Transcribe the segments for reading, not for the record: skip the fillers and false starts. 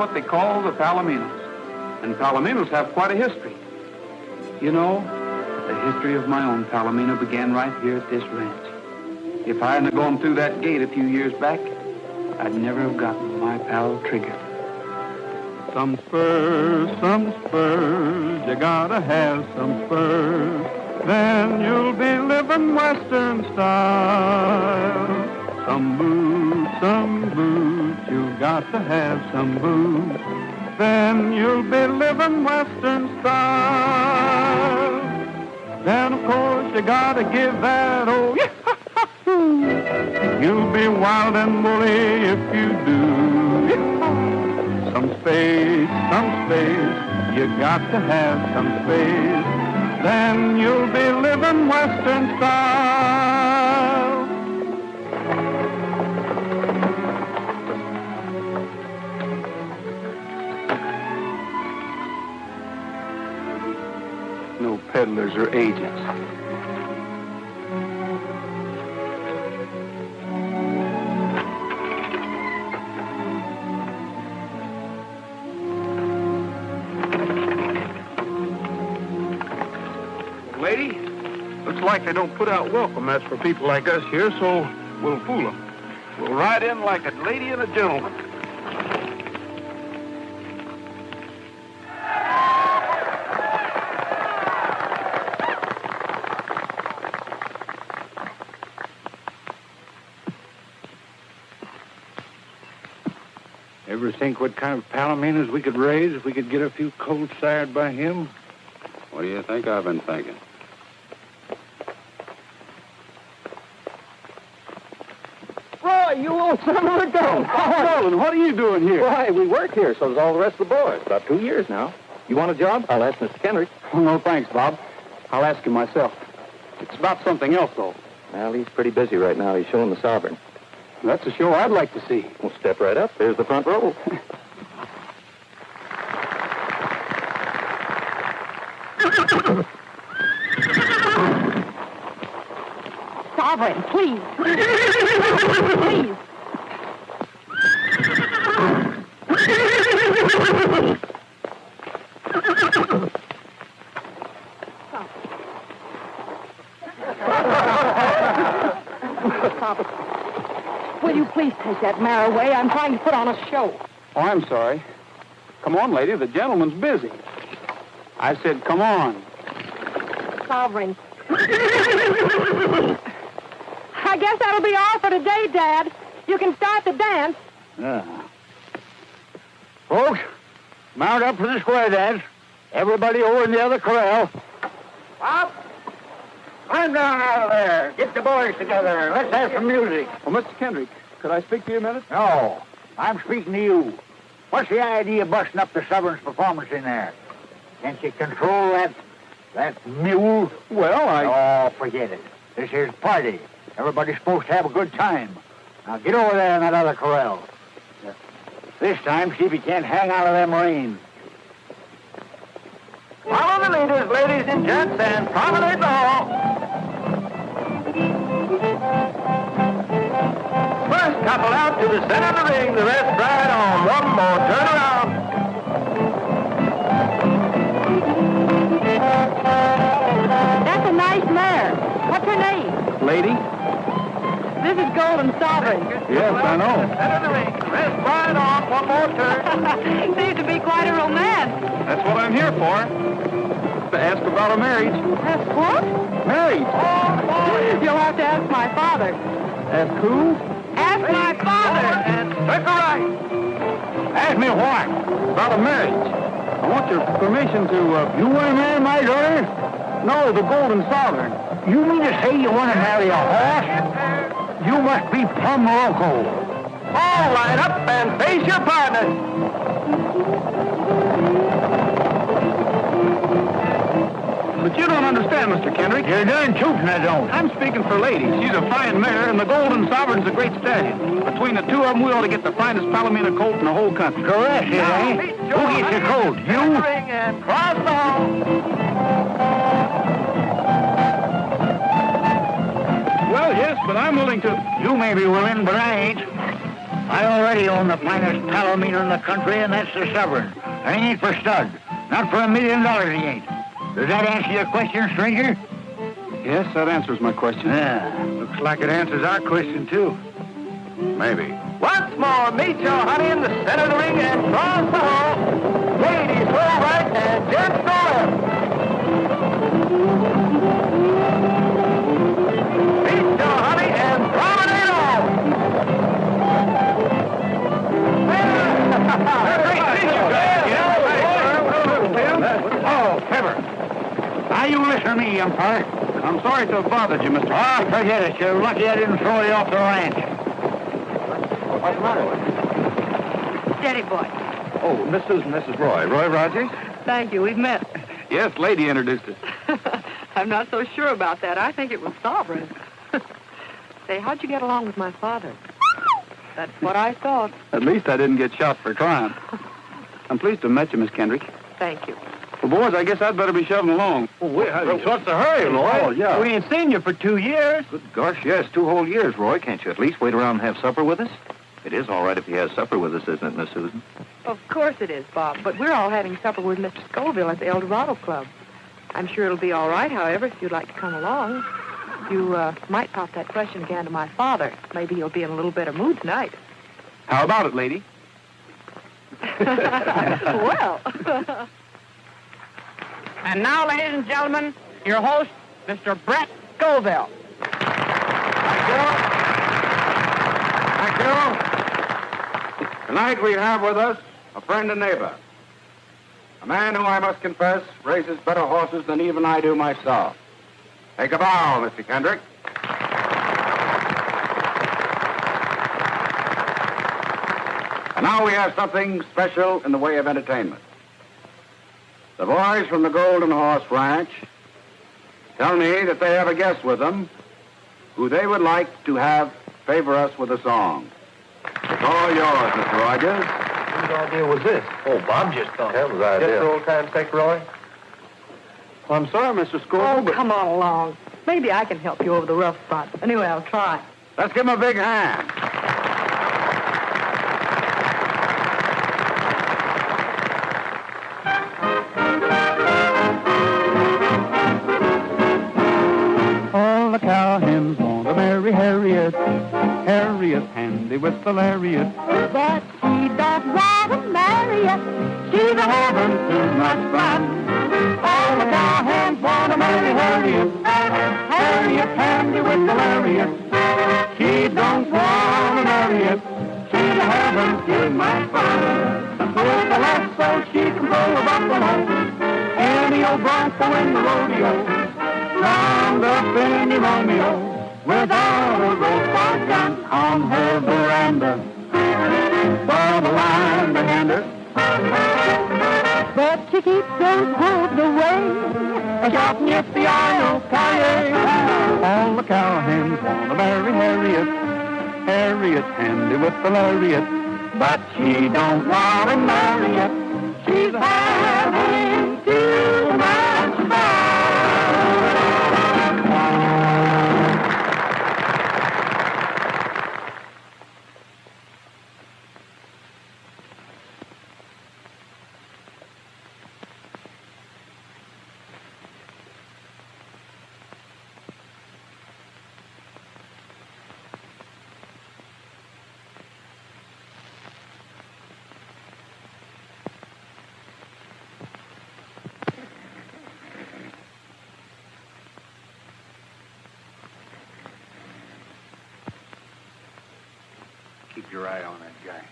what they call the Palominos. And Palominos have quite a history. You know, the history of my own Palomino began right here at this ranch. If I hadn't gone through that gate a few years back, I'd never have gotten my pal Trigger. Some spurs, you gotta have some spurs. Then you'll be living Western style. Some boots, you got to have some boots. Then you'll be living Western style. Then, of course, you gotta give that old yee-haw-haw-hoo. You'll be wild and woolly if you do. Some space, you got to have some space. Then you'll be living Western style. No peddlers or agents. Lady, looks like they don't put out welcome mats for people like us here, so we'll fool them. We'll ride in like a lady and a gentleman. Ever think what kind of palominos we could raise if we could get a few cold sired by him? What do you think I've been thinking? Roy, you old son of a gun! Nolan, what are you doing here? Why, we work here, so does all the rest of the boys. About 2 years now. You want a job? I'll ask Mr. Kendrick. Oh, no, thanks, Bob. I'll ask him myself. It's about something else, though. Well, he's pretty busy right now. He's showing the Sovereign. That's a show I'd like to see. Well, step right up. There's the front row. Sovereign, please. Please. Will you please take that mare away? I'm trying to put on a show. Oh, I'm sorry. Come on, lady. The gentleman's busy. I said, come on. Sovereign. I guess that'll be all for today, Dad. You can start the dance. Yeah. Folks, mount up for the square dance. Everybody over in the other corral. Up! Climb down out of there. Get the boys together. Let's have some music. Oh, Mr. Kendrick, could I speak to you a minute? No, I'm speaking to you. What's the idea of busting up the Sovereign's performance in there? Can't you control that mule? Well, Oh, forget it. This here's party. Everybody's supposed to have a good time. Now get over there in that other corral. This time, see if you can't hang out of them reins. Follow the leaders, ladies and gents, and promenade all. First couple out to the center of the ring, the rest ride on. One more turn around. That's a nice mare. What's her name? lady? This is Golden Sovereign. Yes, I know. Center of the ring. Rest right on. One more turn. Seems to be quite a romance. That's what I'm here for. To ask about a marriage. Ask what? Marriage. You'll have to ask my father. Ask who? Ask my father. And circle right. Ask me what? About a marriage. I want your permission to, You want to marry my daughter? No, the Golden Sovereign. You mean to say you want to marry a horse? You must be plumb loco. All line up and face your partner. But you don't understand, Mr. Kendrick. You're darn tootin' I don't. I'm speaking for ladies. She's a fine mare, and the Golden Sovereign's a great stallion. Between the two of them, we ought to get the finest Palomino colt in the whole country. Correct, it ain't. Who gets your coat? You? And cross Well, yes, but I'm willing to. You may be willing, but I ain't. I already own the finest palometer in the country, and that's the Sovereign. And he ain't for stud. Not for $1 million, he ain't. Does that answer your question, stranger? Yes, that answers my question. Yeah. Looks like it answers our question, too. Maybe. Once more, meet your honey in the center of the ring and cross the hole. Ladies, go right and gents go left. Meet your honey and promenade on. Oh, Pepper. Now you listen to me, umpire. I'm sorry to have bothered you, Mr. Ah, forget it. You're lucky I didn't throw you off the ranch. What's the matter with you? Steady, boy. Oh, Mrs. Roy. Roy Rogers? Thank you. We've met. Yes, lady introduced us. I'm not so sure about that. I think it was Sovereign. Say, how'd you get along with my father? That's what I thought. At least I didn't get shot for trying. I'm pleased to have met you, Miss Kendrick. Thank you. Well, boys, I guess I'd better be shoving along. What's the hurry, Roy? Oh, yeah. We ain't seen you for 2 years. Good gosh, yes, 2 whole years, Roy. Can't you at least wait around and have supper with us? It is all right if he has supper with us, isn't it, Miss Susan? Of course it is, Bob. But we're all having supper with Mr. Skoville at the El Dorado Club. I'm sure it'll be all right, however, if you'd like to come along. You might pop that question again to my father. Maybe he'll be in a little better mood tonight. How about it, lady? Well. And now, ladies and gentlemen, your host, Mr. Brett Skoville. Thank you. Tonight we have with us a friend and neighbor. A man who, I must confess, raises better horses than even I do myself. Take a bow, Mr. Kendrick. And now we have something special in the way of entertainment. The boys from the Golden Horse Ranch tell me that they have a guest with them who they would like to have favor us with a song. It's all yours, Mr. Rogers. Whose idea was this? Oh, Bob just thought. That was our idea. Just for old time's sake, Roy? Well, I'm sorry, Mr. Skoville, Oh, but come on along. Maybe I can help you over the rough spot. Anyway, I'll try. let's give him a big hand. All the cowhands want to marry Harriet. Harriet's handy with the lariat. But she don't want to marry you. She's a having too much fun. All the cowhands want to marry Harriet. Harriet's handy with the lariat. She don't want to marry it. She's a having too much fun. With the lasso she can pull a buffalo. Any old bronco in the rodeo. Round up any Romeo. Without a rope or gun on her veranda. For the line behind her. But she keeps those hooves away. Shouting yippee-yi-yo-ki-yay. All the cowhands want to marry Harriet. Harriet's handy with the lariat. But she don't want to marry it. She's having too much fun. Keep your eye on that guy.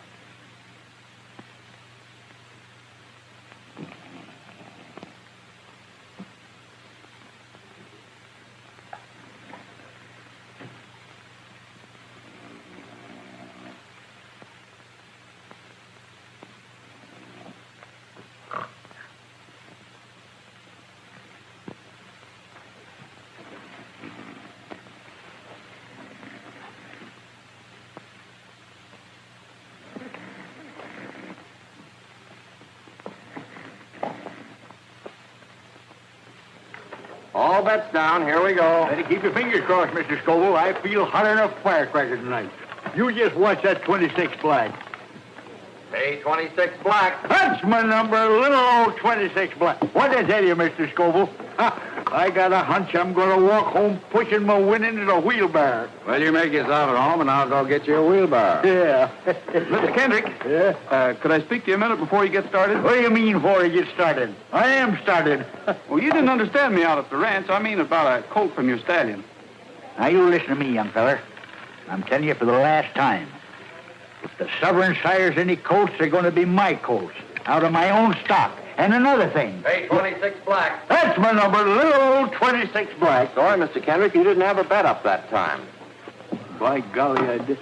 All bets down. Here we go. Better keep your fingers crossed, Mr. Skoville. I feel hotter than a firecracker tonight. You just watch that 26 black. Pay 26 black. That's my number, little old 26 black. What did I tell you, Mr. Skoville? I got a hunch I'm going to walk home pushing my winnings in a wheelbarrow. Well, you make yourself at home, and I'll go get you a wheelbarrow. Yeah. Mr. Kendrick, Yeah? could I speak to you a minute before you get started? What do you mean before you get started? I am started. Well, you didn't understand me out at the ranch. I mean about a colt from your stallion. Now, you listen to me, young feller. I'm telling you for the last time. If the Sovereign sires any colts, they're going to be my colts, out of my own stock. And another thing. Pay 26 black. That's my number, little old 26 black. Sorry, Mr. Kendrick, you didn't have a bet up that time. By golly, I did.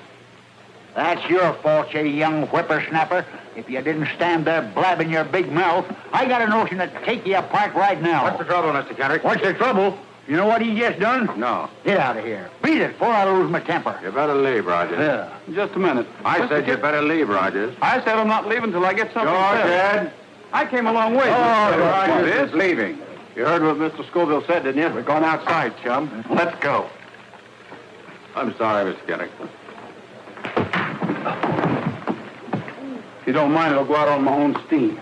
That's your fault, you young whippersnapper. If you didn't stand there blabbing your big mouth, I got a notion to take you apart right now. What's the trouble, Mr. Kendrick? What's the trouble? You know what he just done? No. Get out of here. Beat it before I lose my temper. You better leave, Rogers. Yeah. Just a minute. I Mr. said you Kid- better leave, Rogers. I said I'm not leaving till I get something George, said. Ed. I came a long way. Oh, Rogers is leaving. You heard what Mr. Skoville said, didn't you? We're going outside, chum. Let's go. I'm sorry, Mr. Kendrick. If you don't mind, I'll go out on my own steam.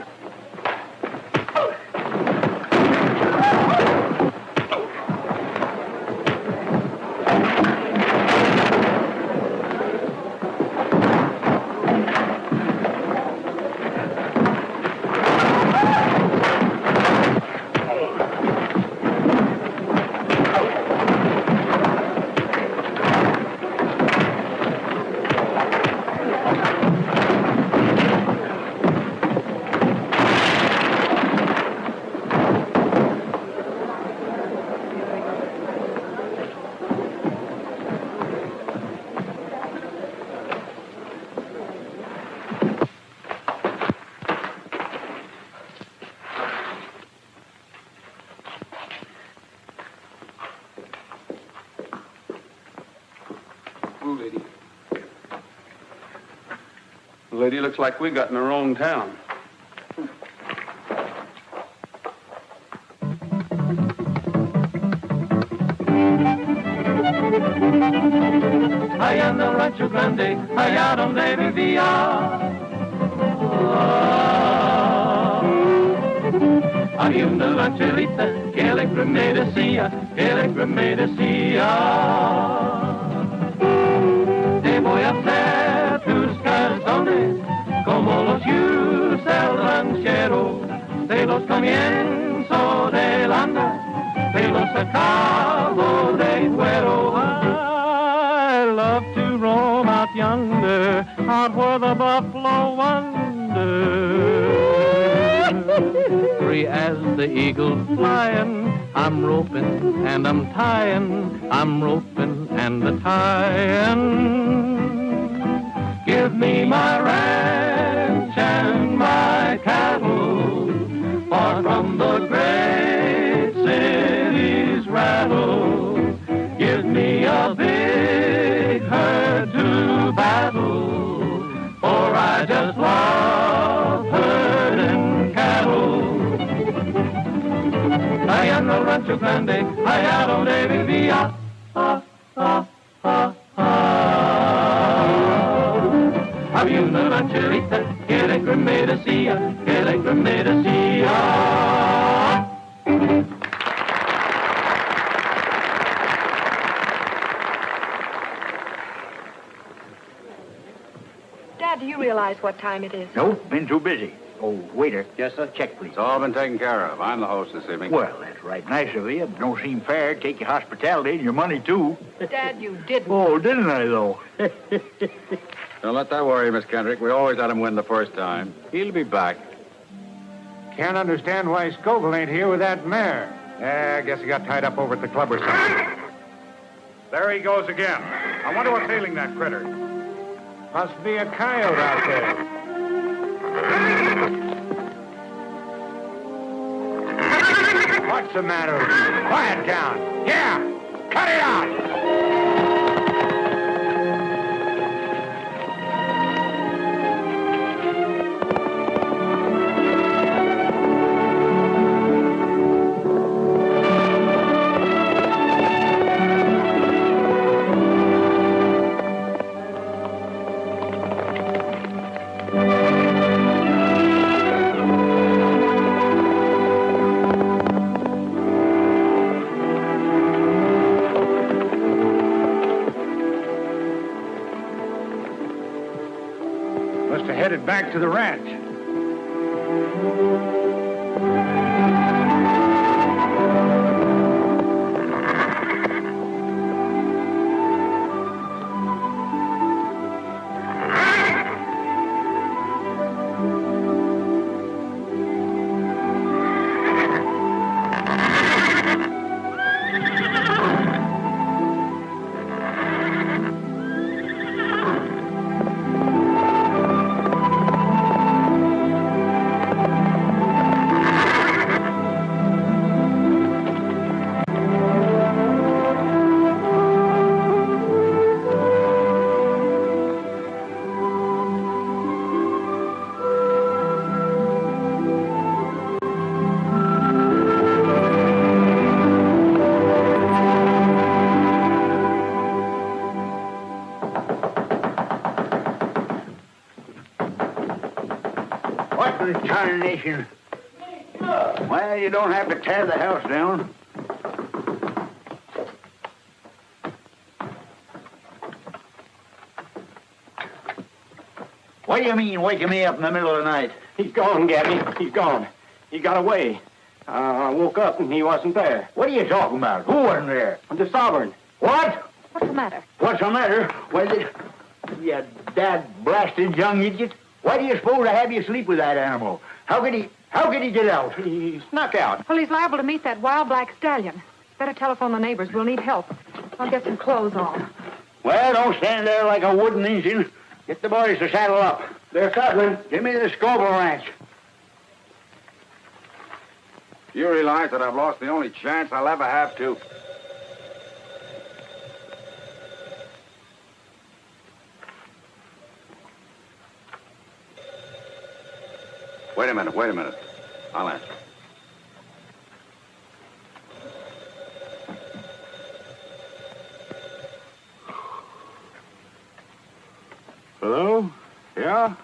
Lady. The lady looks like we got in the wrong town. Allá en el Rancho Grande, allá donde vivía. Había una rancherita que alegre me decía, te voy a hacer tus calzones como los yus del ranchero, de los comienzo del anda, de los acabo de cuero. I love to roam out yonder, out where the buffalo wander. Free as the eagle flying, I'm roping and I'm tying, I'm roping and a tying. Give me my ranch and my cattle, far from the great city's rattle. Give me a big herd to battle, for I just love herding cattle. Allá en el Rancho Grande, allá donde vivía. Había una rancherita que alegre me decía, Dad, do you realize what time it is? Nope, been too busy. Oh, waiter. Yes, sir? Check, please. It's all been taken care of. I'm the host this evening. Well, that's right nice of you. But don't seem fair. Take your hospitality and your money, too. Dad, you didn't. Oh, didn't I, though? Don't let that worry you, Miss Kendrick. We always let him win the first time. He'll be back. Can't understand why Skoville ain't here with that mare. I guess he got tied up over at the club or something. There he goes again. I wonder what's ailing that critter. Must be a coyote out there. What's the matter with you? Quiet down. Yeah, cut it out. head back to the ranch. What in tarnation? Well, you don't have to tear the house down. What do you mean, waking me up in the middle of the night? He's gone, Gabby. He's gone. He got away. I woke up and he wasn't there. What are you talking about? Who wasn't there? The Sovereign. What? What's the matter? What's the matter? Well, you dad-blasted young idiot. Why do you suppose I have you sleep with that animal? How could he get out? He snuck out. Well, he's liable to meet that wild black stallion. Better telephone the neighbors. We'll need help. I'll get some clothes on. Well, don't stand there like a wooden engine. Get the boys to saddle up. They're settling. Give me the Skoville ranch. You realize that I've lost the only chance I'll ever have to. Wait a minute. I'll answer. Hello? Yeah?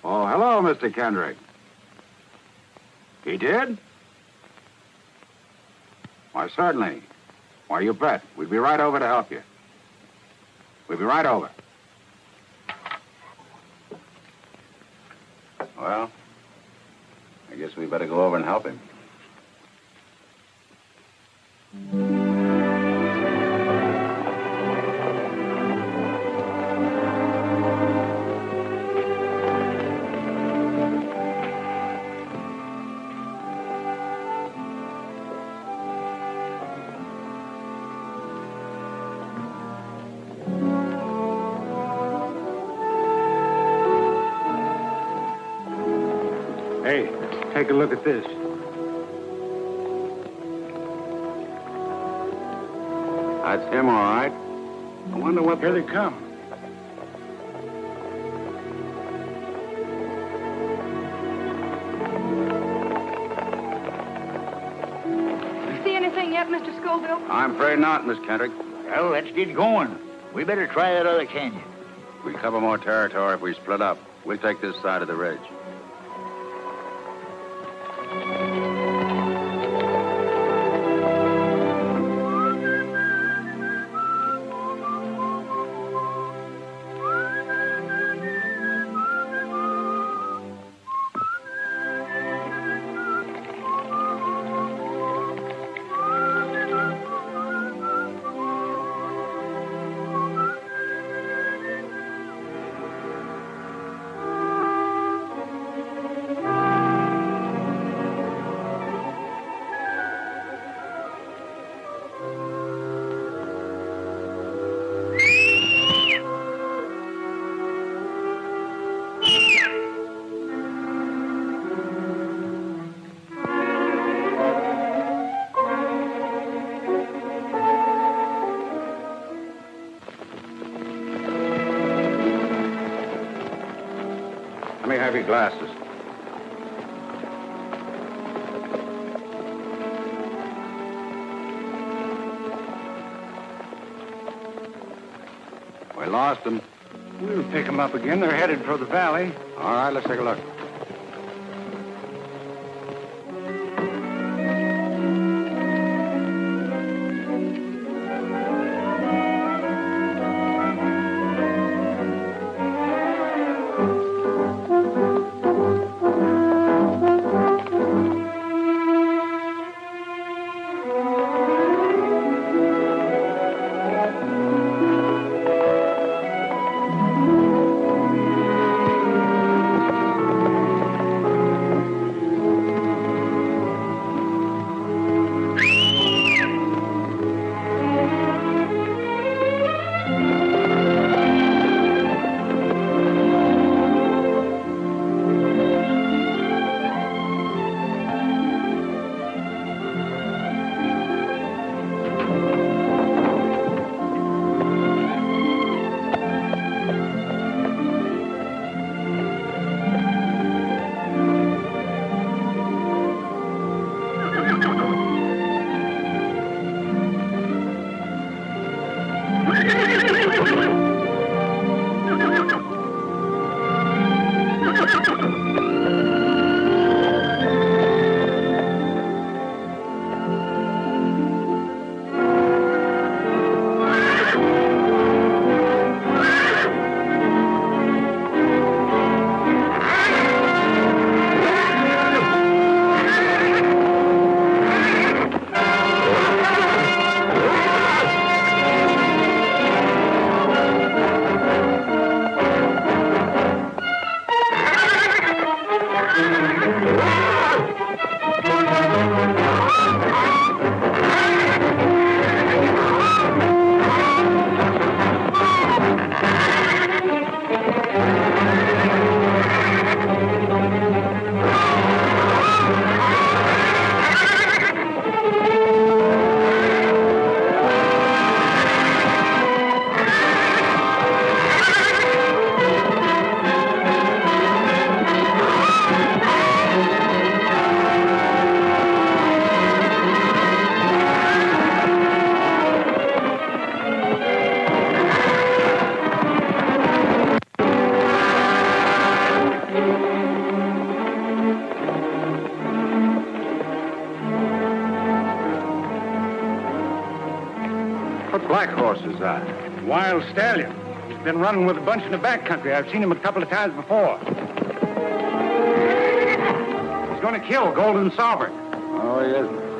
Oh, hello, Mr. Kendrick. He did? Why, certainly. Why, you bet. We'd be right over to help you. We'll be right over. Well, I guess we better go over and help him. Hey, take a look at this. That's him, all right. I wonder what... Here they come. See anything yet, Mr. Skoville? I'm afraid not, Miss Kendrick. Well, let's get going. We better try that other canyon. We cover more territory if we split up. We'll take this side of the ridge. Let me have your glasses. We lost them. We'll pick them up again. They're headed for the valley. All right, let's take a look. What black horse is that? Wild stallion. He's been running with a bunch in the back country. I've seen him a couple of times before. He's going to kill Golden Sovereign. Oh, he isn't.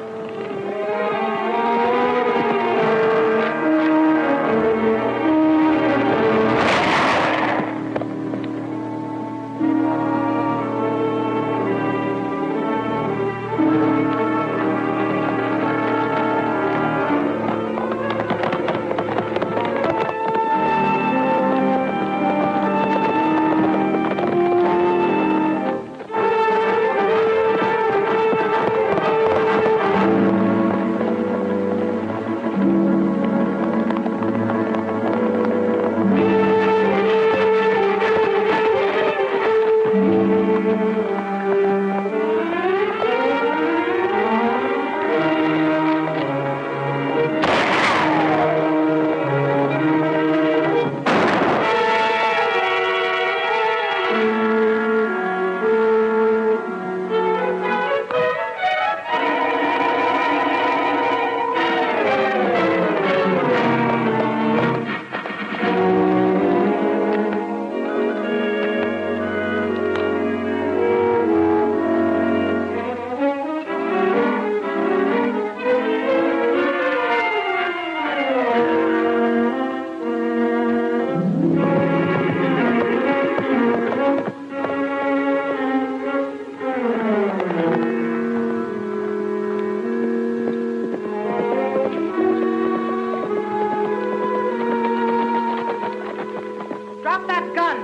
Drop that gun.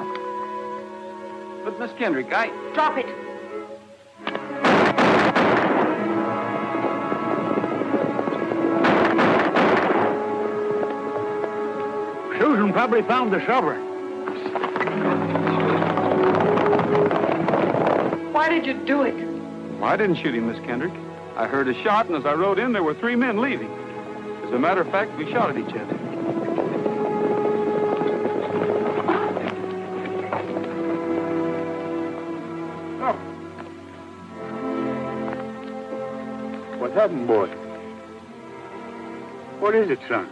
But, Miss Kendrick, Drop it. Susan probably found the shovel. Why did you do it? Well, I didn't shoot him, Miss Kendrick. I heard a shot, and as I rode in, there were 3 men leaving. As a matter of fact, we shot at each other. What happened, boy? What is it, son?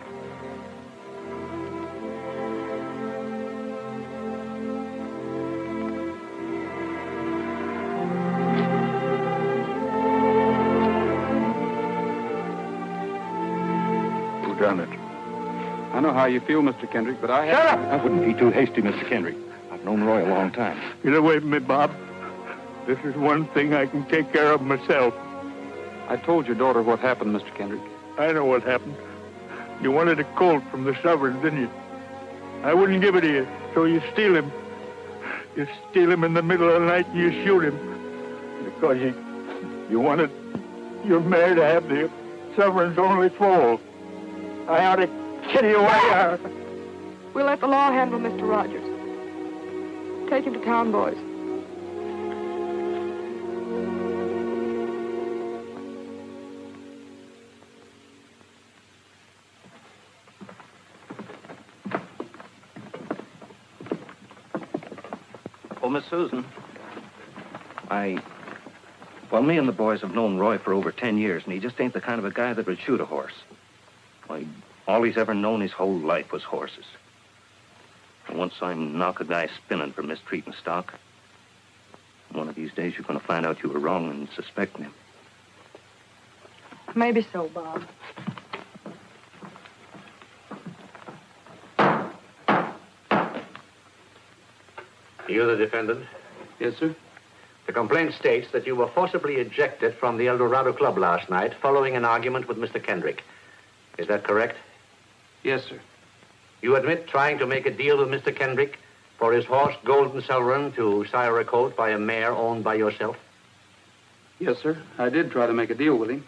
Who done it? I know how you feel, Mr. Kendrick, but I... Shut up! I wouldn't be too hasty, Mr. Kendrick. I've known Roy a long time. Get away from me, Bob. This is one thing I can take care of myself. I told your daughter what happened, Mr. Kendrick. I know what happened. You wanted a colt from the Sovereign, didn't you? I wouldn't give it to you, so you steal him. You steal him in the middle of the night and you shoot him. Because you wanted your mare to have the Sovereign's only foal. I ought to kill you away. We'll let the law handle Mr. Rogers. Take him to town, boys. Oh, Miss Susan, Well, me and the boys have known Roy for over 10 years, and he just ain't the kind of a guy that would shoot a horse. Why, all he's ever known his whole life was horses. And once I knock a guy spinning for mistreating stock, one of these days you're going to find out you were wrong and suspecting him. Maybe so, Bob. You the defendant? Yes, sir. The complaint states that you were forcibly ejected from the El Dorado Club last night following an argument with Mr. Kendrick. Is that correct? Yes, sir. You admit trying to make a deal with Mr. Kendrick for his horse, Golden Sovereign, to sire a colt by a mare owned by yourself? Yes, sir. I did try to make a deal with him.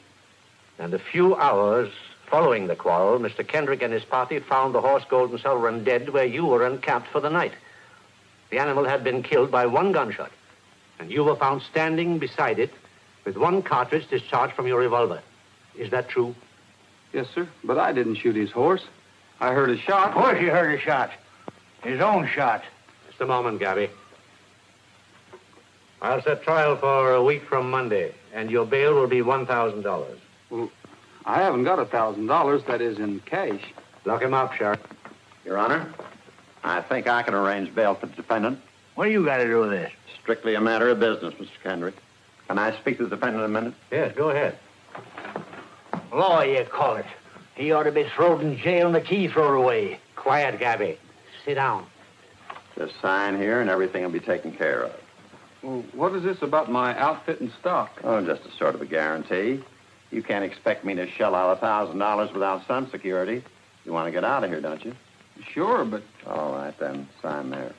And a few hours following the quarrel, Mr. Kendrick and his party found the horse, Golden Sovereign, dead where you were encamped for the night. The animal had been killed by one gunshot, and you were found standing beside it with one cartridge discharged from your revolver. Is that true? Yes, sir. But I didn't shoot his horse. I heard a shot. Of course you heard a shot. His own shot. Just a moment, Gabby. I'll set trial for a week from Monday, and your bail will be $1,000. Well, I haven't got $1,000, that is, in cash. Lock him up, Sheriff. Your Honor, I think I can arrange bail for the defendant. What do you got to do with this? Strictly a matter of business, Mr. Kendrick. Can I speak to the defendant a minute? Yes, go ahead. Law, you call it. He ought to be thrown in jail and the key thrown away. Quiet, Gabby. Sit down. Just sign here and everything will be taken care of. Well, what is this about my outfit and stock? Oh, just a sort of a guarantee. You can't expect me to shell out $1,000 without some security. You want to get out of here, don't you? Sure, but... All right, then. Sign there.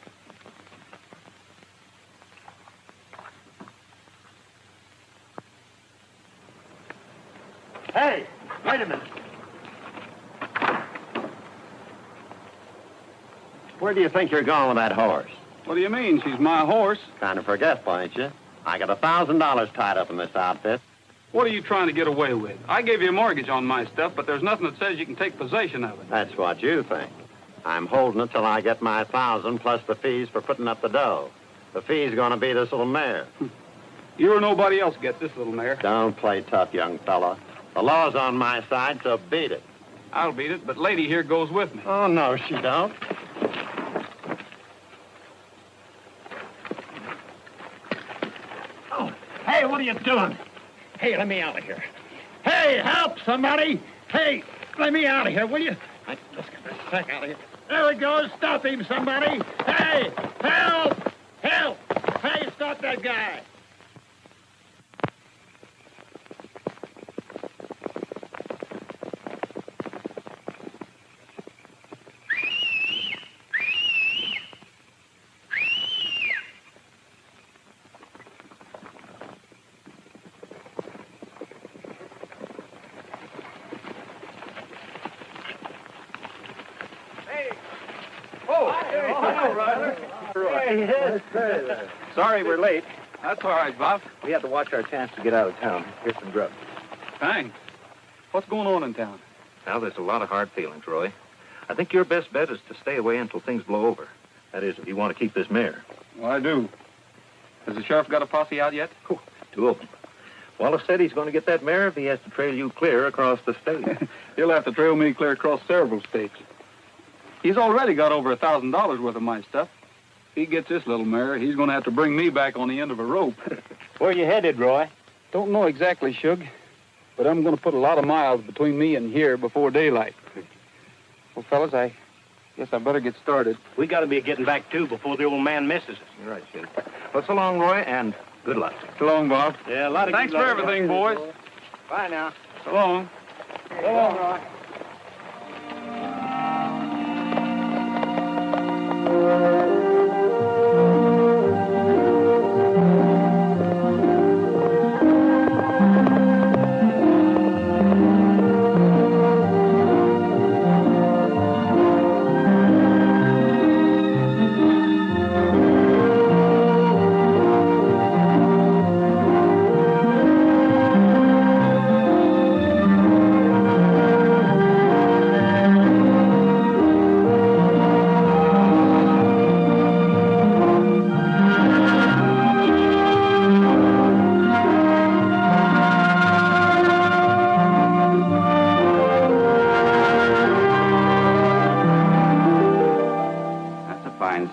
Hey, wait a minute. Where do you think you're going with that horse? What do you mean? She's my horse. Kind of forgetful, ain't you? I got $1,000 tied up in this outfit. What are you trying to get away with? I gave you a mortgage on my stuff, but there's nothing that says you can take possession of it. That's what you think. I'm holding it till I get my 1,000 plus the fees for putting up the dough. The fee's going to be this little mare. You or nobody else gets this little mare. Don't play tough, young fella. The law's on my side, so beat it. I'll beat it, but lady here goes with me. Oh, no, she don't. Oh, hey, what are you doing? Hey, let me out of here. Hey, help, somebody. Hey, let me out of here, will you? Let's get this sack out of here. There he goes. Stop him, somebody. Hey, help! Help! Hey, stop that guy. Sorry we're late. That's all right, Bob. We had to watch our chance to get out of town. Here's some grub. Thanks. What's going on in town? Now, there's a lot of hard feelings, Roy. I think your best bet is to stay away until things blow over. That is, if you want to keep this mare. Well, I do. Has the sheriff got a posse out yet? Oh, 2 of them. Wallace said he's going to get that mare if he has to trail you clear across the state. He'll have to trail me clear across several states. He's already got over $1,000 worth of my stuff. If he gets this little mare, he's going to have to bring me back on the end of a rope. Where you headed, Roy? Don't know exactly, Shug, but I'm going to put a lot of miles between me and here before daylight. Well, fellas, I guess I better get started. We got to be getting back, too, before the old man misses us. You're right, Shug. Well, so long, Roy, and good luck. So long, Bob. Yeah, a lot of Thanks good for luck. everything, boys. Bye now. So long. So long, Roy.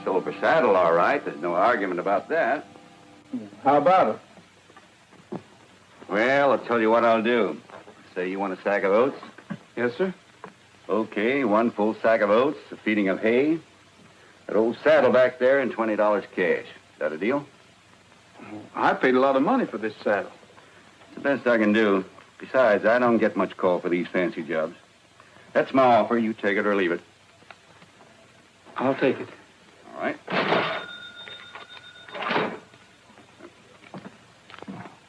Silver saddle, all right. There's no argument about that. How about it? Well, I'll tell you what I'll do. Say you want a sack of oats? Yes, sir. Okay, 1 full sack of oats, a feeding of hay, that old saddle back there, and $20 cash. Is that a deal? I paid a lot of money for this saddle. The best I can do. Besides, I don't get much call for these fancy jobs. That's my offer. You take it or leave it. I'll take it. All right.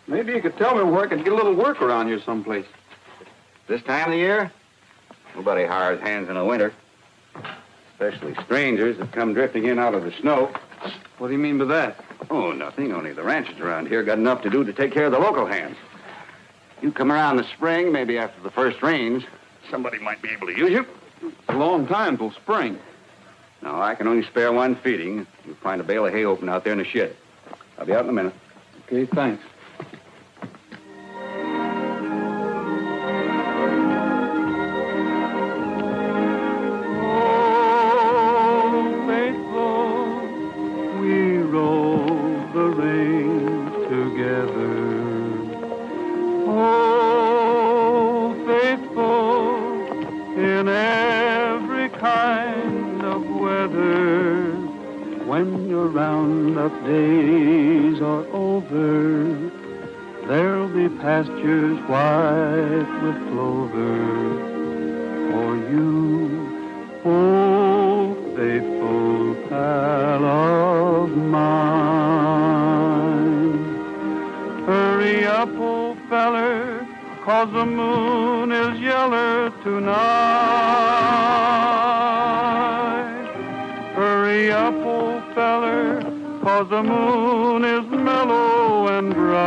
Maybe you could tell me where I could get a little work around here someplace. This time of the year, nobody hires hands in the winter. Especially strangers that come drifting in out of the snow. What do you mean by that? Oh, nothing. Only the ranchers around here got enough to do to take care of the local hands. You come around the spring, maybe after the first rains, somebody might be able to use you. It's a long time till spring. No, I can only spare one feeding. You'll find a bale of hay open out there in the shed. I'll be out in a minute. Okay, thanks. When your roundup days are over, there'll be pastures white with clover for you, old faithful pal of mine. Hurry up, old feller, 'cause the moon is yeller tonight. Hurry up, old feller, 'cause the moon is mellow and bright.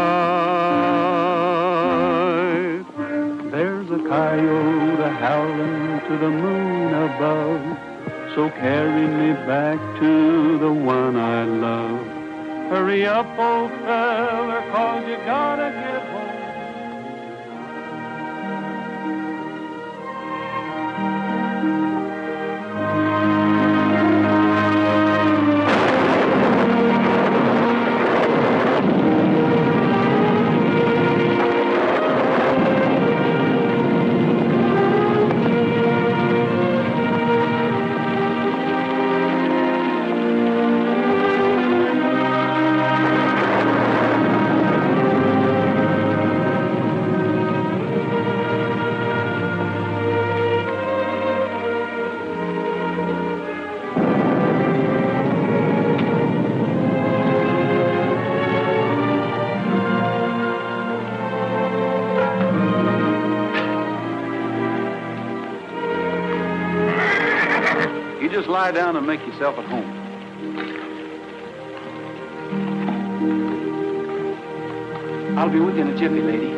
There's a coyote a-howling to the moon above, so carry me back to the one I love. Hurry up, old feller, 'cause you gotta get home. You just lie down and make yourself at home. I'll be with you in a jiffy, lady.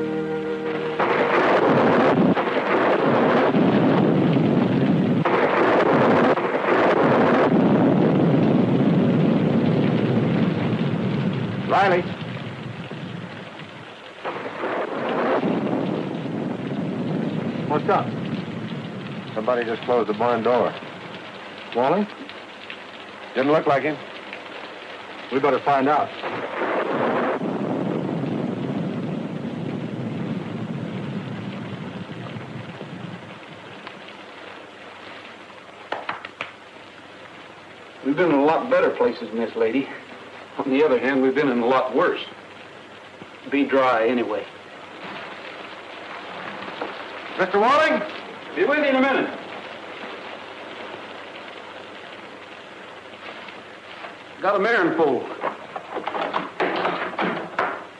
Riley. What's up? Somebody just closed the barn door. Wally? Didn't look like him. We better find out. We've been in a lot better places than this, lady. On the other hand, we've been in a lot worse. Be dry, anyway. Mr. Walling, be with you in a minute. Got a mare in foal.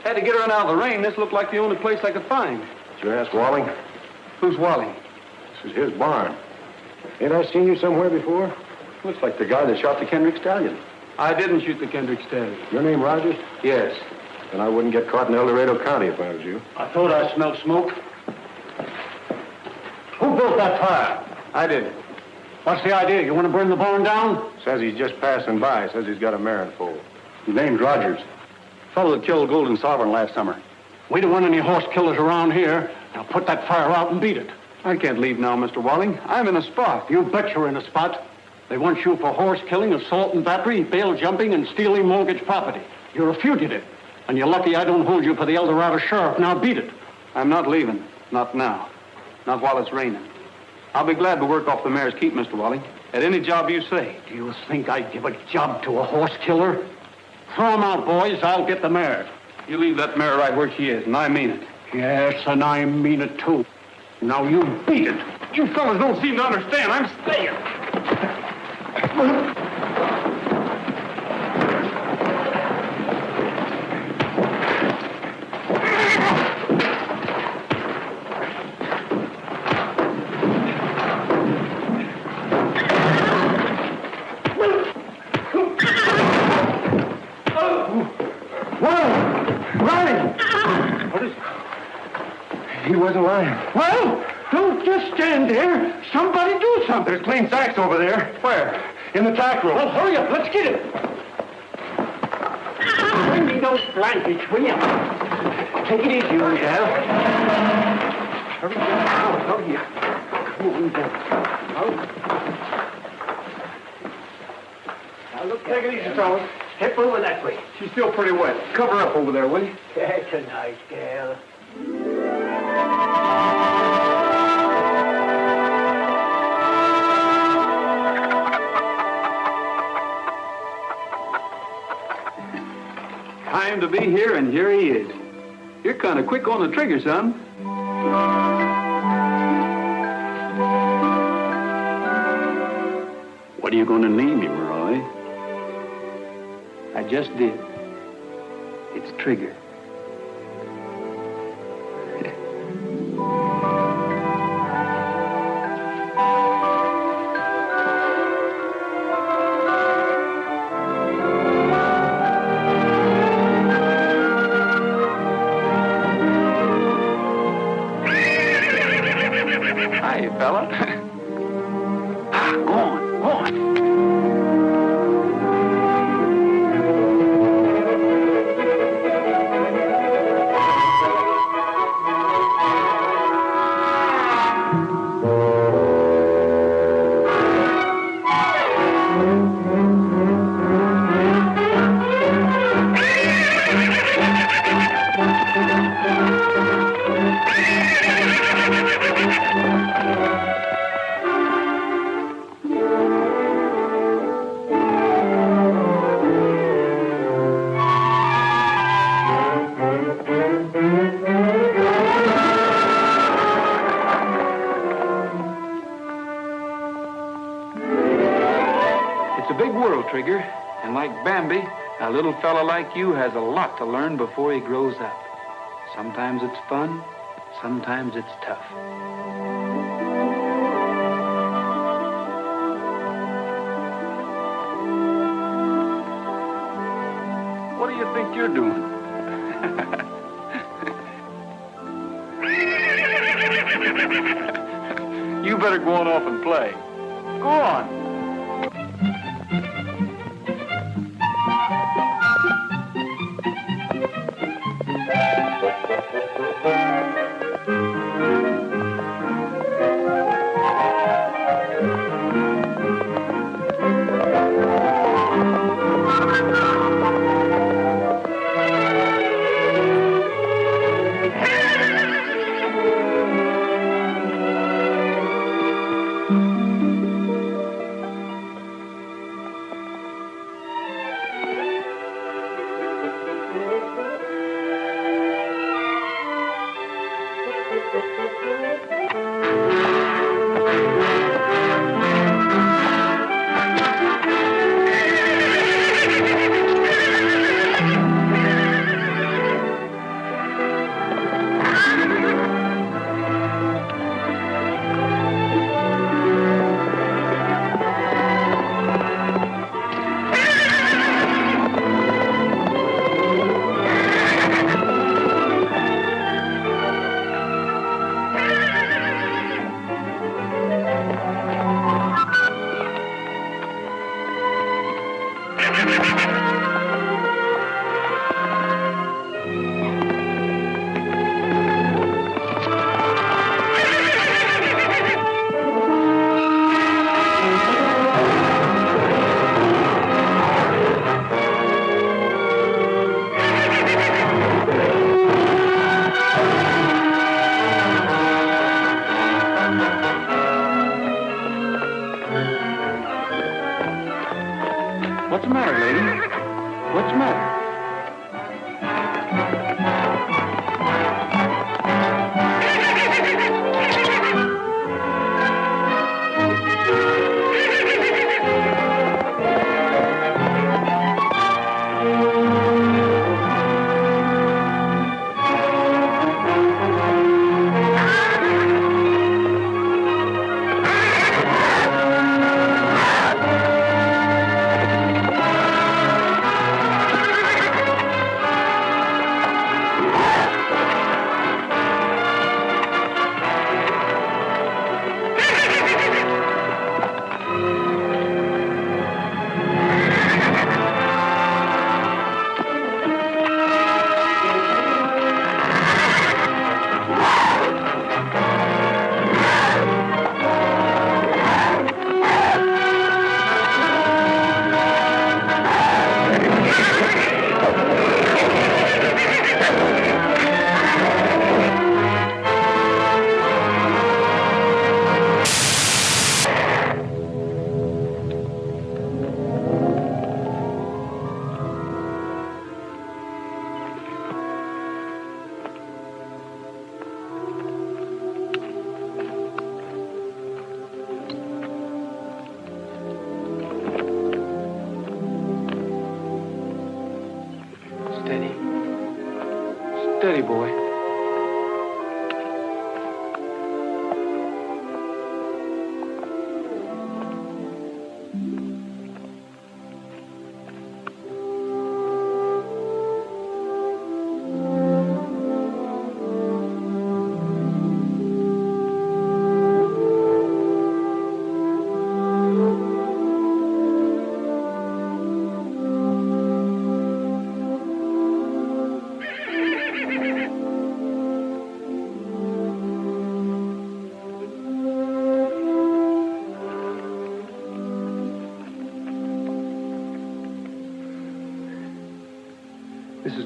Had to get her in out of the rain. This looked like the only place I could find. Did you ask Walling? Who's Wally? This is his barn. Ain't I seen you somewhere before? Looks like the guy that shot the Kendrick stallion. I didn't shoot the Kendrick stallion. Your name Rogers? Yes. Then I wouldn't get caught in El Dorado County if I was you. I thought I smelled smoke. Who built that fire? I did. What's the idea? You want to burn the barn down? Says he's just passing by. Says he's got a mare in foal. His name's Rogers. Fellow that killed Golden Sovereign last summer. We don't want any horse killers around here. Now put that fire out and beat it. I can't leave now, Mr. Walling. I'm in a spot. You bet you're in a spot. They want you for horse killing, assault and battery, bail jumping, and stealing mortgage property. You're a fugitive. And you're lucky I don't hold you for the El Dorado sheriff. Now beat it. I'm not leaving. Not now. Not while it's raining. I'll be glad to work off the mare's keep, Mr. Walling. At any job you say. Do you think I'd give a job to a horse killer? Throw 'em out, boys. I'll get the mare. You leave that mare right where she is, and I mean it. Yes, and I mean it, too. Now you beat it. You fellas don't seem to understand. I'm staying. He wasn't lying. Well, don't just stand there. Somebody do something. There's clean sacks over there. Where? In the tack room. Well, hurry up. Let's get it. Bring me those blankets, will you? Take it easy, will you, Hal? Hurry up. Hurry up. Come on down. Now, look, take it easy, fellas. Step over that way. She's still pretty wet. Cover up over there, will you? That's a nice gal. Time to be here, and here he is. You're kind of quick on the trigger, son. What are you going to name him, Roy? I just did. It's Trigger. Hi, fella. Go on, go on. Trigger, and like Bambi, a little fella like you has a lot to learn before he grows up. Sometimes it's fun, sometimes it's tough. What do you think you're doing? You better go on off and play. Go on. What's the matter, lady? What's the matter?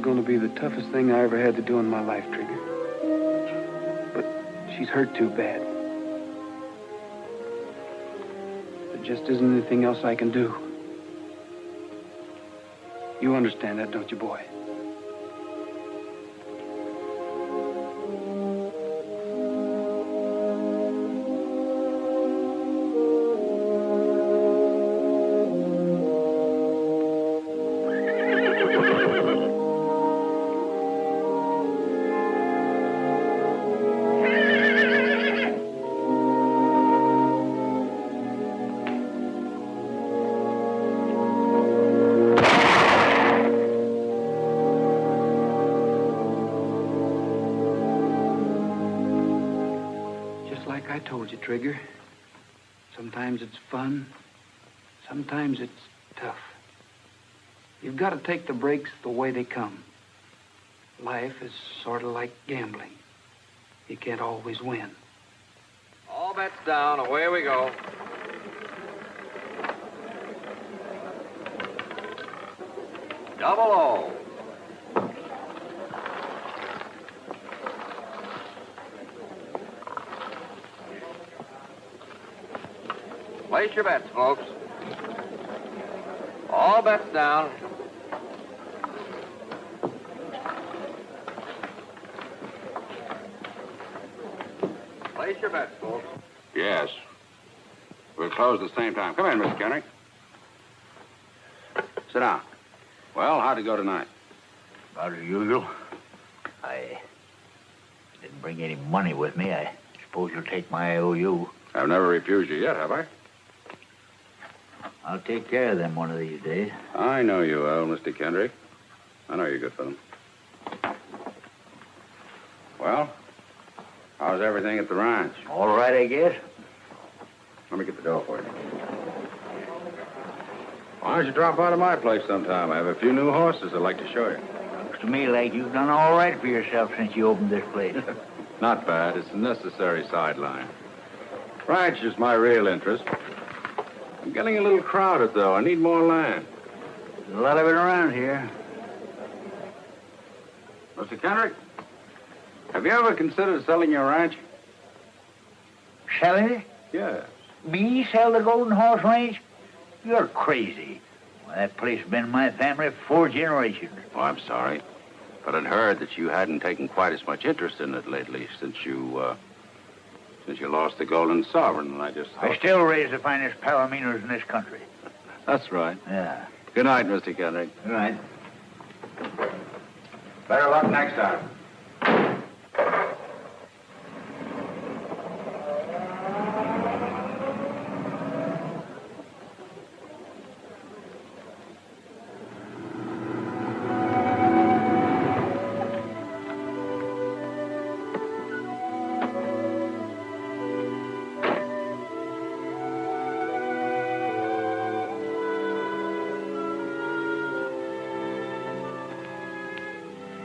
going to be the toughest thing I ever had to do in my life, Trigger. But she's hurt too bad. There just isn't anything else I can do. You understand that, don't you, boy? Like I told you, Trigger. Sometimes it's fun. Sometimes it's tough. You've got to take the breaks the way they come. Life is sort of like gambling. You can't always win. All bets down. Away we go. Double O. Place your bets, folks. All bets down. Place your bets, folks. Yes. We'll close at the same time. Come in, Mr. Kendrick. Sit down. Well, how'd it go tonight? About as usual. I didn't bring any money with me. I suppose you'll take my IOU. I've never refused you yet, have I? I'll take care of them one of these days. I know you will, Mr. Kendrick. I know you're good for them. Well, how's everything at the ranch? All right, I guess. Let me get the dough for you. Why don't you drop by to my place sometime? I have a few new horses I'd like to show you. Looks to me like you've done all right for yourself since you opened this place. Not bad. It's a necessary sideline. Ranch is my real interest. I'm getting a little crowded, though. I need more land. There's a lot of it around here. Mr. Kendrick, have you ever considered selling your ranch? Selling it? Yes. Me sell the Golden Horse Range? You're crazy. Well, that place has been in my family for 4 generations. Oh, I'm sorry. But I'd heard that you hadn't taken quite as much interest in it lately since you lost the Golden Sovereign, and I just thought... I still raise the finest palominos in this country. That's right. Yeah. Good night, Mr. Kendrick. Good night. Better luck next time.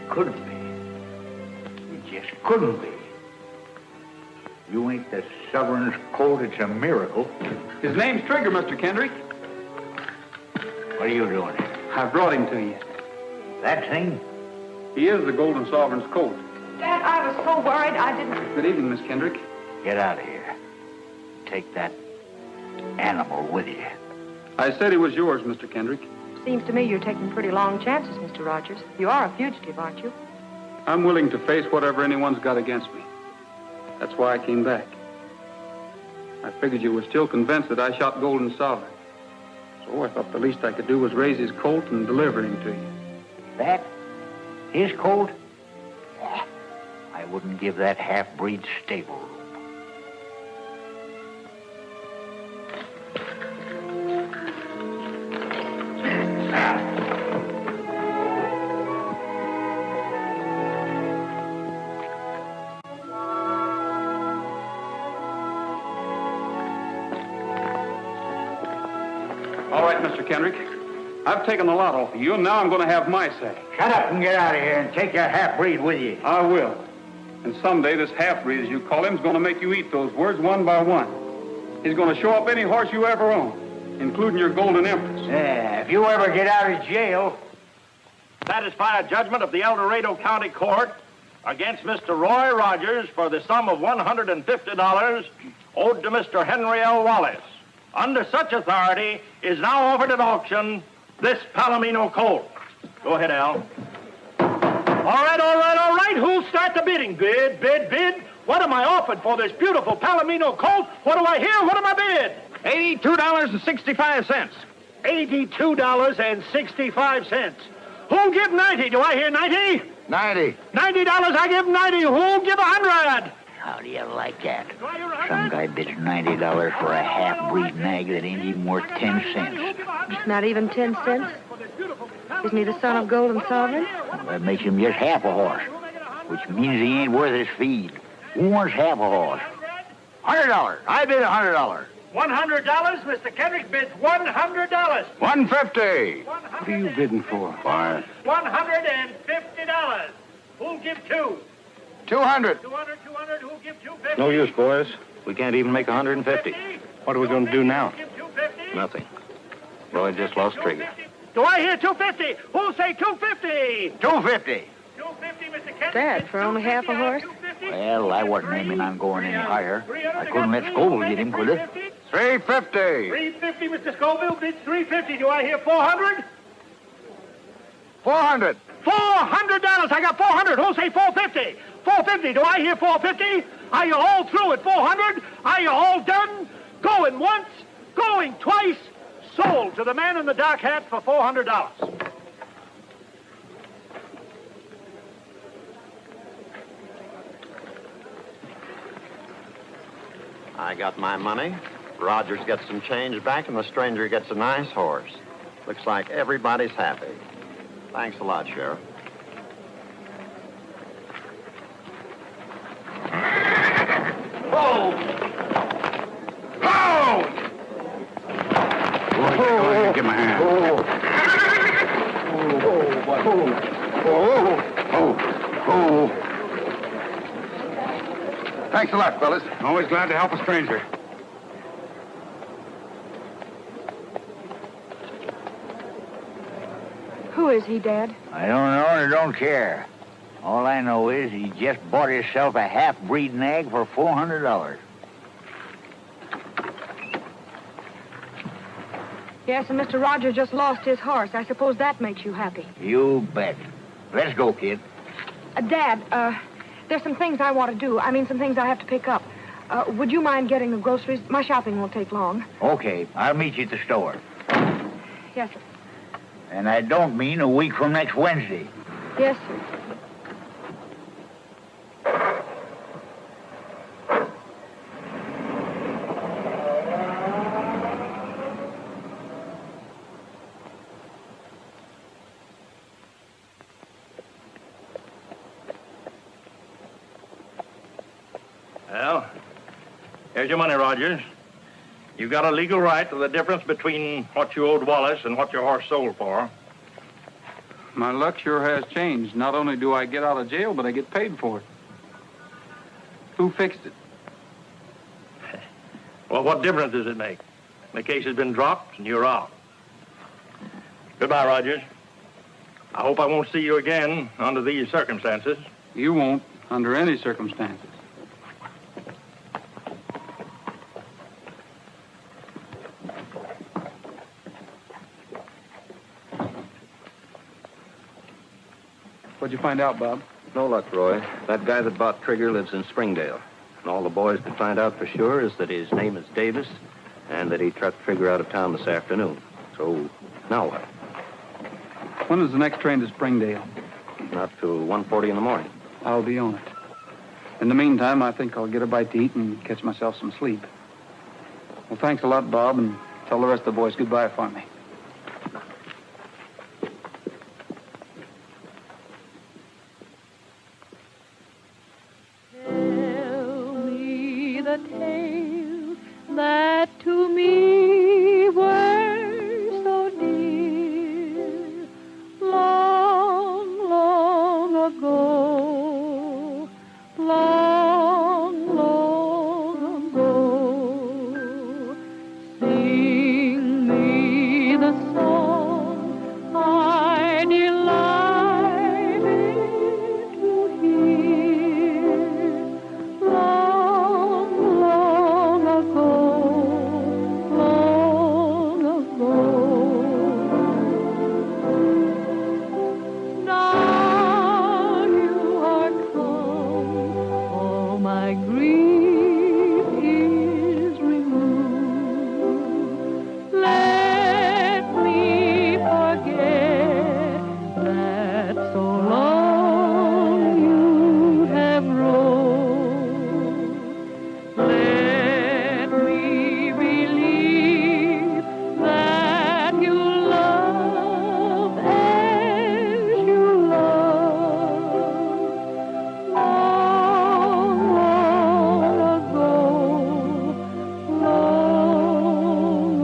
Couldn't be. It just couldn't be. You ain't the sovereign's colt. It's a miracle. His name's Trigger, Mr. Kendrick. What are you doing here? I brought him to you. That thing? He is the Golden Sovereign's colt. Dad, I was so worried I didn't... Good evening, Miss Kendrick. Get out of here. Take that animal with you. I said he was yours, Mr. Kendrick. Seems to me you're taking pretty long chances, Mr. Rogers. You are a fugitive, aren't you? I'm willing to face whatever anyone's got against me. That's why I came back. I figured you were still convinced that I shot Golden Sovereign. So I thought the least I could do was raise his colt and deliver him to you. That? His colt? I wouldn't give that half-breed stable room. All right, Mr. Kendrick. I've taken a lot off of you, and now I'm going to have my say. Shut up and get out of here and take your half-breed with you. I will. And someday this half-breed, as you call him, is going to make you eat those words one by one. He's going to show up any horse you ever own, including your Golden Empress. Yeah, if you ever get out of jail... satisfy a judgment of the El Dorado County Court against Mr. Roy Rogers for the sum of $150 owed to Mr. Henry L. Wallace. Under such authority is now offered at auction this Palomino colt. Go ahead, Al. All right. Who'll start the bidding? Bid. What am I offered for this beautiful Palomino colt? What do I hear? What am I bid? $82.65. $82.65. Who'll give 90? Do I hear 90? 90. $90, I give 90. Who'll give 100? How do you like that? Some guy bids $90 for a half-breed nag that ain't even worth 10 cents. Not even 10 cents? Isn't he the son of Golden Sovereign? Well, that makes him just half a horse, which means he ain't worth his feed. Who wants half a horse? $100. I bid $100. $100? Mr. Kendrick bids $100. $150. What are you bidding for? Why? $150. Who'll give two? $200. 200. Who'll give 250? No use, boys. We can't even make 150. What are we going to do now? Give 250? Nothing. Roy just lost trigger. Do I hear 250? Who'll say 250? 250. 250, Mr. Kendrick. Dad, for only half a horse? Well, I wasn't aiming on going any higher. I couldn't let Skoville get him, could I? $350. 350, Mr. Skoville bids 350. Do I hear 400? $400. $400. I got 400. Who'll say 450? 450. Do I hear 450? Are you all through at 400? Are you all done? Going once, going twice. Sold to the man in the dark hat for $400. I got my money. Rogers gets some change back, and the stranger gets a nice horse. Looks like everybody's happy. Thanks a lot, Sheriff. Whoa! Whoa! Oh, give me a hand. Oh. Thanks a lot, fellas. Always glad to help a stranger. Who is he, Dad? I don't know and I don't care. All I know is he just bought himself a half-breed nag for $400. Yes, and Mr. Rogers just lost his horse. I suppose that makes you happy. You bet. Let's go, kid. Dad, there's some things I want to do. I mean, some things I have to pick up. Would you mind getting the groceries? My shopping won't take long. Okay, I'll meet you at the store. Yes, sir. And I don't mean a week from next Wednesday. Yes, sir. Well, here's your money, Rogers. You've got a legal right to the difference between what you owed Wallace and what your horse sold for. My luck sure has changed. Not only do I get out of jail, but I get paid for it. Who fixed it? Well, what difference does it make? The case has been dropped and you're out. Goodbye, Rogers. I hope I won't see you again under these circumstances. You won't, under any circumstances. What'd you find out, Bob? No luck, Roy. That guy that bought Trigger lives in Springdale. And all the boys could find out for sure is that his name is Davis and that he trucked Trigger out of town this afternoon. So, now what? When is the next train to Springdale? Not till 1:40 in the morning. I'll be on it. In the meantime, I think I'll get a bite to eat and catch myself some sleep. Well, thanks a lot, Bob, and tell the rest of the boys goodbye for me. Tell me the tales that to me were so dear, long, long ago, long, long ago. Sing me the song I delight my grief is removed. Let me forget that so long you have roamed. Let me believe that you love as you loved long, long ago, long,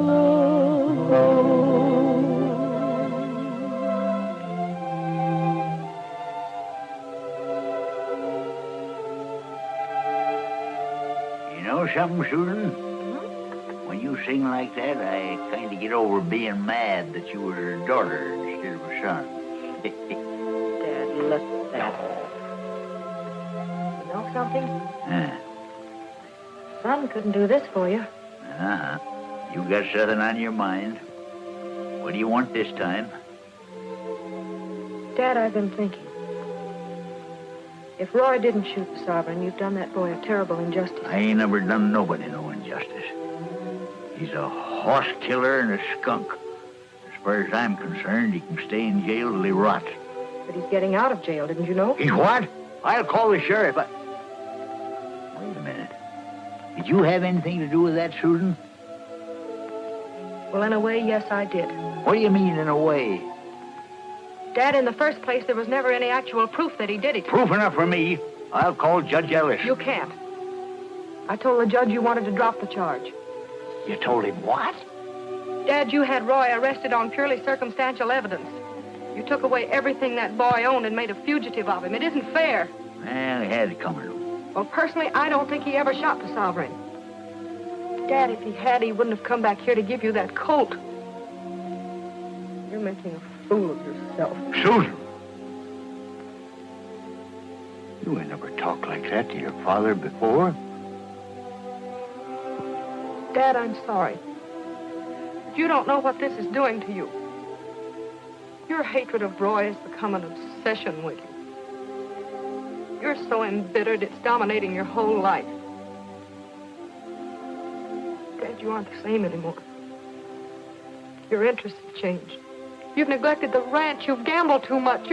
long ago. You know something, Susan? When you sing like that, I kind of get over being mad that you were a daughter instead of a son. Dad, look at that. You know something? Son couldn't do this for you. Uh-huh. You got something on your mind. What do you want this time? Dad, I've been thinking. If Roy didn't shoot the Sovereign, you've done that boy a terrible injustice. I ain't never done nobody no injustice. He's a horse killer and a skunk. As far as I'm concerned, he can stay in jail till he rots. But he's getting out of jail, didn't you know? He's what? I'll call the sheriff. Wait a minute. Did you have anything to do with that, Susan? Well, in a way, yes, I did. What do you mean, in a way? Dad, in the first place, there was never any actual proof that he did it. Proof enough for me. I'll call Judge Ellis. You can't. I told the judge you wanted to drop the charge. You told him what? Dad, you had Roy arrested on purely circumstantial evidence. You took away everything that boy owned and made a fugitive of him. It isn't fair. Well, he had it coming. Well, personally, I don't think he ever shot the Sovereign. Dad, if he had, he wouldn't have come back here to give you that colt. You're making a fool of yourself. Susan! You ain't never talked like that to your father before. Dad, I'm sorry. But you don't know what this is doing to you. Your hatred of Roy has become an obsession with you. You're so embittered, it's dominating your whole life. Dad, you aren't the same anymore. Your interests have changed. You've neglected the ranch. You've gambled too much.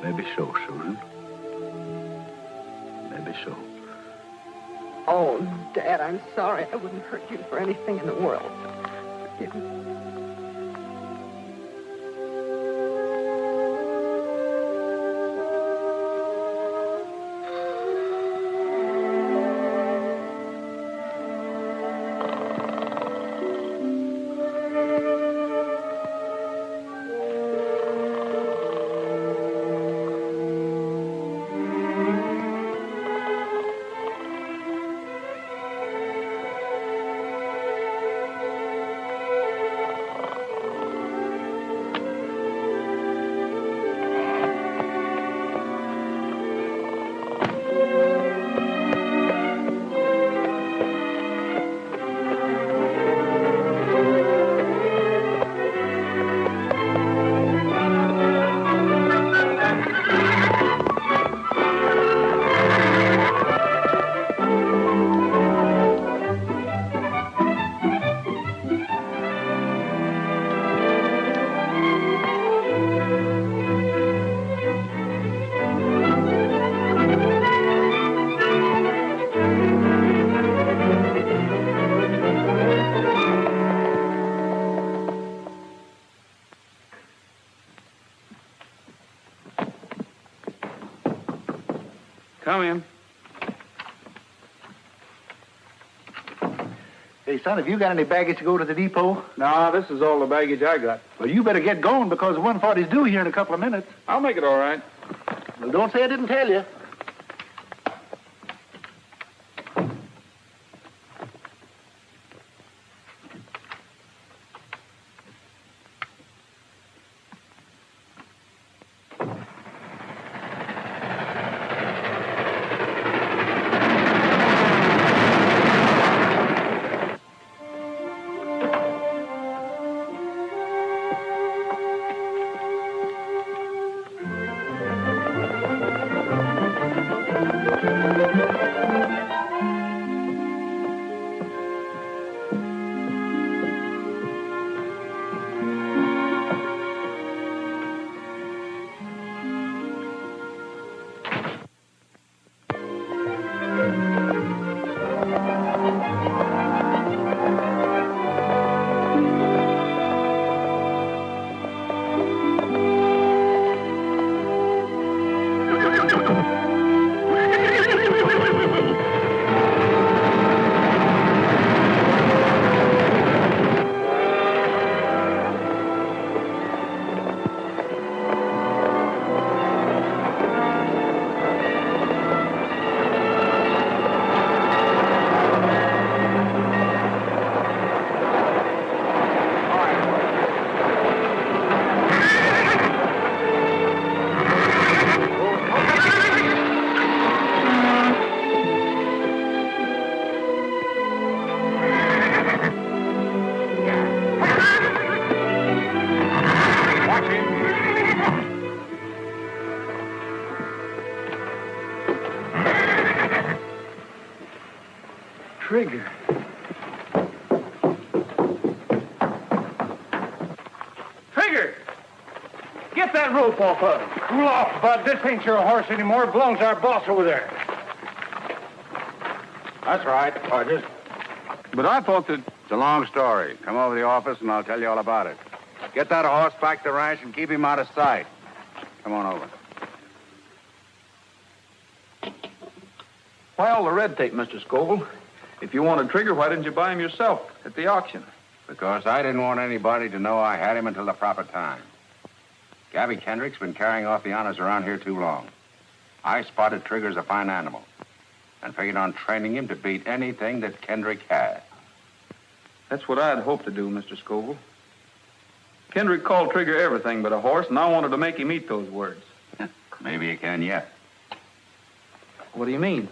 Maybe so, Susan. Maybe so. Oh, Dad, I'm sorry. I wouldn't hurt you for anything in the world. Forgive me. Come in. Hey, son, have you got any baggage to go to the depot? No, this is all the baggage I got. Well, you better get going because 140's due here in a couple of minutes. I'll make it all right. Well, don't say I didn't tell you. Trigger. Trigger! Get that rope off of him. Cool off, Bud. This ain't your horse anymore. It belongs to our boss over there. That's right, Rogers. But I thought that... It's a long story. Come over to the office and I'll tell you all about it. Get that horse back to the ranch and keep him out of sight. Come on over. Why all the red tape, Mr. Skoville? If you wanted Trigger, why didn't you buy him yourself at the auction? Because I didn't want anybody to know I had him until the proper time. Gabby Kendrick's been carrying off the honors around here too long. I spotted Trigger as a fine animal and figured on training him to beat anything that Kendrick had. That's what I'd hoped to do, Mr. Skoville. Kendrick called Trigger everything but a horse, and I wanted to make him eat those words. Maybe you can yet. What do you mean?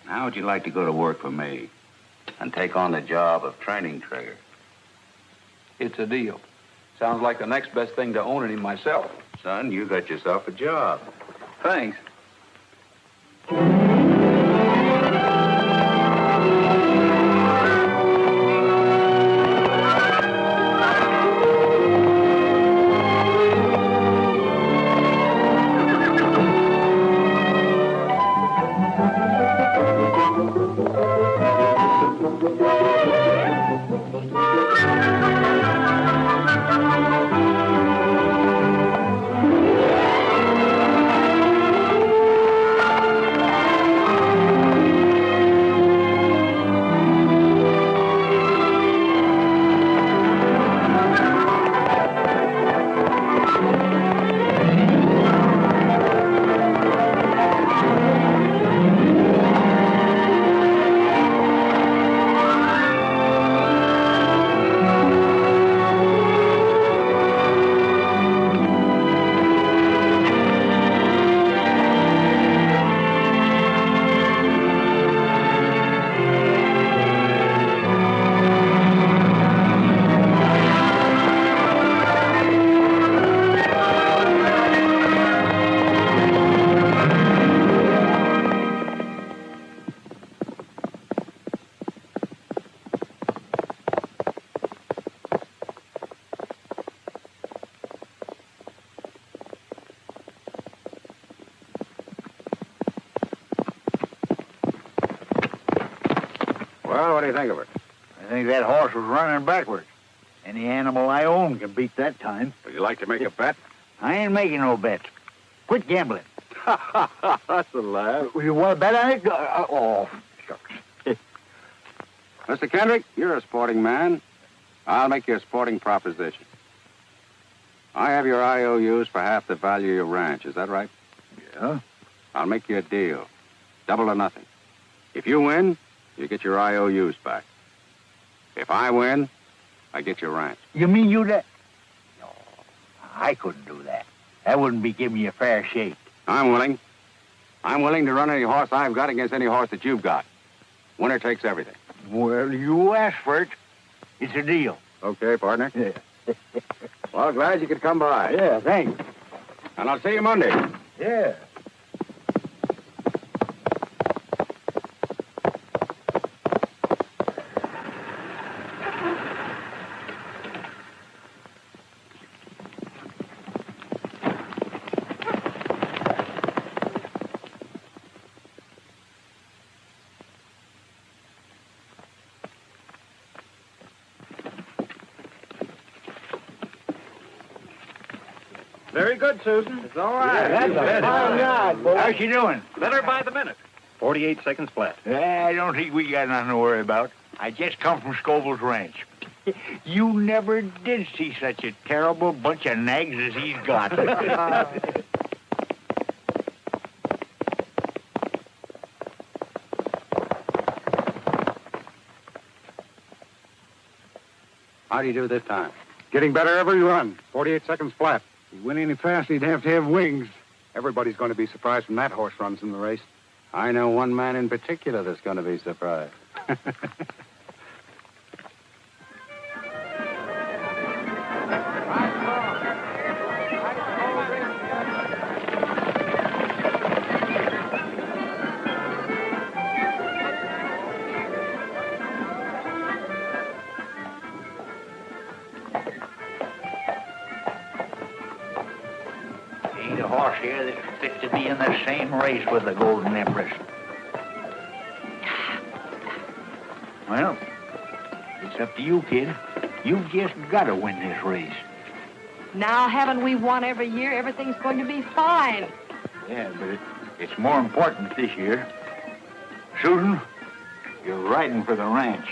How would you like to go to work for me and take on the job of training Trigger? It's a deal. Sounds like the next best thing to owning him myself. Son, you got yourself a job. Thanks. Well, what do you think of it? I think that horse was running backwards. Any animal I own can beat that time. Would you like to make a bet? I ain't making no bets. Quit gambling. That's a laugh. You want to bet on it? Oh, shucks. Mr. Kendrick, you're a sporting man. I'll make you a sporting proposition. I have your IOUs for half the value of your ranch. Is that right? Yeah. I'll make you a deal. Double or nothing. If you win, you get your IOUs back. If I win, I get your ranch. You mean you that? No, I couldn't do that. That wouldn't be giving you a fair shake. I'm willing. I'm willing to run any horse I've got against any horse that you've got. Winner takes everything. Well, you asked for it. It's a deal. Okay, partner. Yeah. Well, glad you could come by. Yeah, thanks. And I'll see you Monday. Yeah. Very good, Susan. It's all right. That's a fine ride, boy. How's she doing? Better by the minute. 48 seconds flat. I don't think we got nothing to worry about. I just come from Skoville's ranch. You never did see such a terrible bunch of nags as he's got. How do you do this time? Getting better every run. 48 seconds flat. If he went any faster, he'd have to have wings. Everybody's going to be surprised when that horse runs in the race. I know one man in particular that's going to be surprised. share that's fit to be in the same race with the Golden Empress. Well, it's up to you, kid. You've just got to win this race. Now, haven't we won every year? Everything's going to be fine. Yeah, but it's more important this year. Susan, you're riding for the ranch.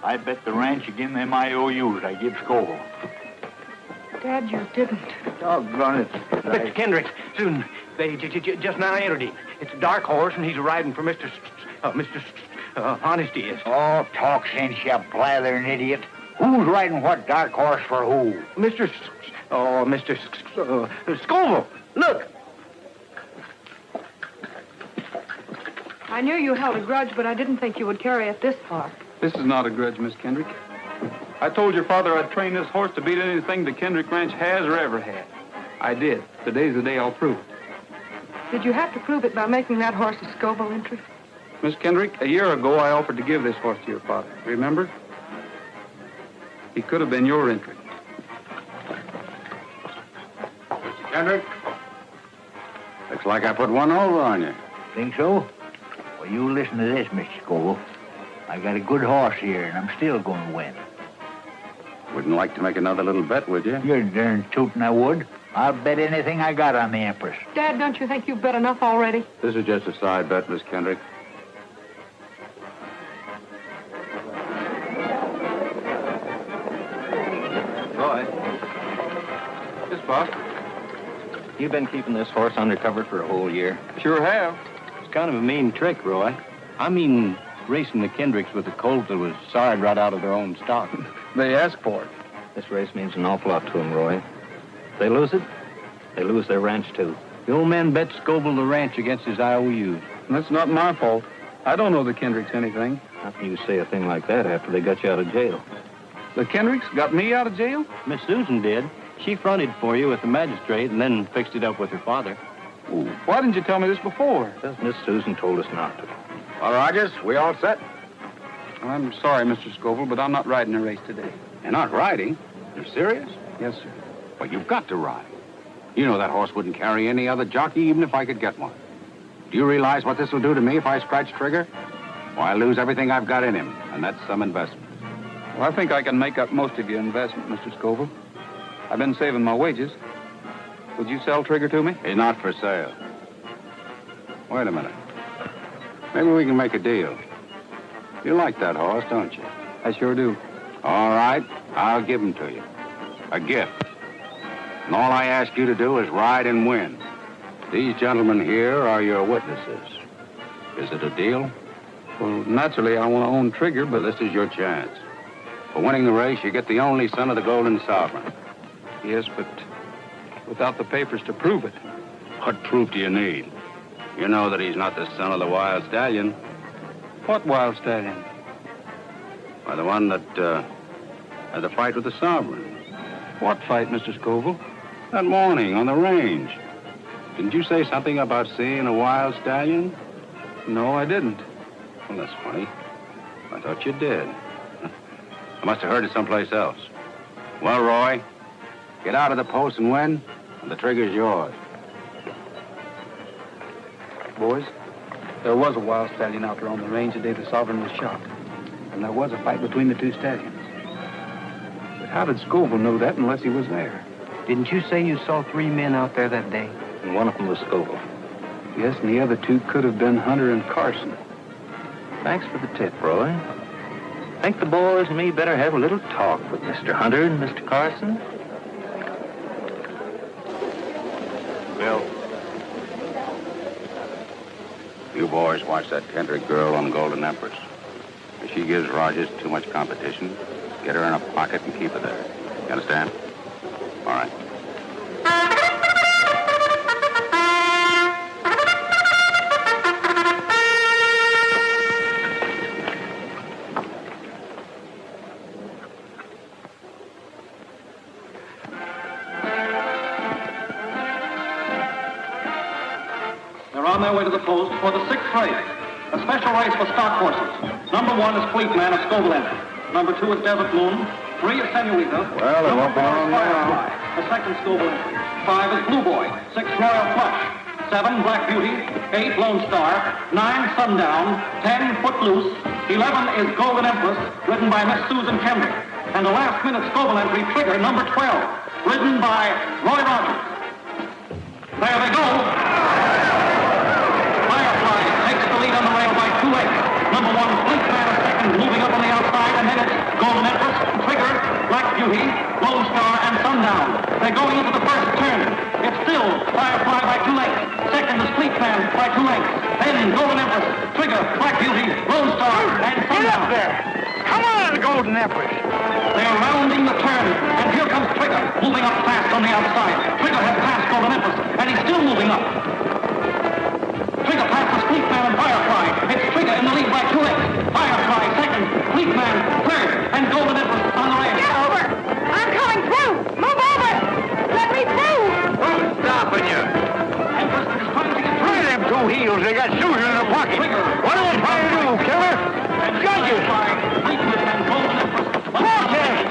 I bet the ranch again them IOUs I give Skoville. Dad, you didn't. Doggone it. Mr. Kendrick, Susan, they just now entered him. It's a dark horse, and he's riding for Mr. Honesty is. Oh, talk sense, you blathering idiot. Who's riding what dark horse for who? Mr. Skoville. Look. I knew you held a grudge, but I didn't think you would carry it this far. This is not a grudge, Miss Kendrick. I told your father I'd train this horse to beat anything the Kendrick Ranch has or ever had. I did. Today's the day I'll prove it. Did you have to prove it by making that horse a Skoville entry? Miss Kendrick, a year ago I offered to give this horse to your father. Remember? He could have been your entry. Mr. Kendrick? Looks like I put one over on you. Think so? Well, you listen to this, Mr. Skoville. I got a good horse here, and I'm still going to win. Wouldn't like to make another little bet, would you? You're darn tootin' I would. I'll bet anything I got on the Empress. Dad, don't you think you've bet enough already? This is just a side bet, Miss Kendrick. Roy. Yes, boss. You've been keeping this horse undercover for a whole year. Sure have. It's kind of a mean trick, Roy. I mean, racing the Kendricks with a colt that was sawed right out of their own stock. They asked for it. This race means an awful lot to them, Roy. If they lose it, they lose their ranch, too. The old man bet Skoville the ranch against his IOUs. That's not my fault. I don't know the Kendricks anything. How can you say a thing like that after they got you out of jail? The Kendricks got me out of jail? Miss Susan did. She fronted for you with the magistrate and then fixed it up with her father. Ooh, why didn't you tell me this before? Because Miss Susan told us not to. Well, Rogers, we all set? I'm sorry, Mr. Skoville, but I'm not riding a race today. You're not riding? You're serious? Yes, sir. Well, you've got to ride. You know that horse wouldn't carry any other jockey, even if I could get one. Do you realize what this will do to me if I scratch trigger? Why, I lose everything I've got in him, and that's some investment. Well, I think I can make up most of your investment, Mr. Skoville. I've been saving my wages. Would you sell Trigger to me? He's not for sale. Wait a minute. Maybe we can make a deal. You like that horse, don't you? I sure do. All right, I'll give him to you. A gift. And all I ask you to do is ride and win. These gentlemen here are your witnesses. Is it a deal? Well, naturally, I want to own Trigger, but this is your chance. For winning the race, you get the only son of the Golden Sovereign. Yes, but without the papers to prove it. What proof do you need? You know that he's not the son of the Wild Stallion. What Wild Stallion? Why, the one that had the fight with the Sovereign. What fight, Mr. Skoville? That morning on the range. Didn't you say something about seeing a Wild Stallion? No, I didn't. Well, that's funny. I thought you did. I must have heard it someplace else. Well, Roy, get out of the post and win, and the trigger's yours. Boys, there was a Wild Stallion out there on the range the day the Sovereign was shot. And there was a fight between the two stallions. But how did Skoville know that unless he was there? Didn't you say you saw 3 men out there that day? And one of them was Skoville. Yes, and the other 2 could have been Hunter and Carson. Thanks for the tip, Roy. Think the boys and me better have a little talk with Mr. Hunter and Mr. Carson? Bill. You boys watch that Kendrick girl on Golden Empress. If she gives Rogers too much competition, get her in a pocket and keep her there. You understand? All right. They're on their way to the post for the 6th race. A special race for stock horses. Number 1 is Fleetman of Skoville. Number 2 is Desert Moon. 3 is Senorita. Well, it won't be long now. the second Skoville entry. 5 is Blue Boy. 6, Royal Flush. 7, Black Beauty. 8, Lone Star. 9, Sundown. 10, Footloose. 11 is Golden Empress, written by Miss Susan Kendrick. And the last-minute Skoville entry, Trigger, number 12, written by Roy Rogers. There they go. Firefly takes the lead on the rail by 2 lengths. Number 1, Policeman is second, moving up on the outside, and then it's Golden Empress, Trigger, Black Beauty, Lone Star, and Sundown. They're going into the first turn. It's still Firefly by 2 lengths. Second is Policeman by 2 lengths. Then Golden Empress, Trigger, Black Beauty, Lone Star, and Sundown. Get up there! Come on, Golden Empress! They're rounding the turn, and here comes Trigger, moving up fast on the outside. Trigger has passed Golden Empress, and he's still moving up. Trigger passes Policeman and Firefly. It's Trigger in the lead by 2 lengths. Firefly second, Policeman third, and Golden Empress on the rail. Get over! I'm coming through! Move over! Let me through! Who's stopping you? Empress is trying to get through. Look at them 2 heels. They got Susan in the pocket. Trigger. What are they trying to do, killer? Judges! Policeman and Golden Empress. Protest!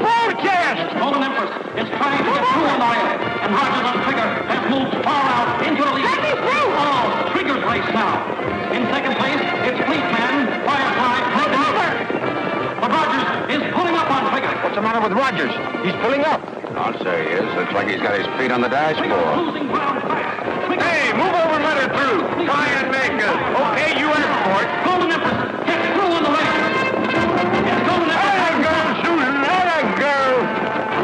Protest! Golden Empress is trying to get through on the rail, and Rogers on Trigger has moved far out into the lead. Let me through! Oh, Trigger's race now. In second place, it's Policeman, Firefly, Golden Empress. But Rogers is pulling up on Trigger. What's the matter with Rogers? He's pulling up. I'll say he is. Looks like he's got his feet on the dashboard. Losing ground fast. Hey, move over and let her through. Try and make us. Okay, you asked for it. Golden Empress gets through on the rail. It's Golden Empress. Let her go, Susan. Let her go.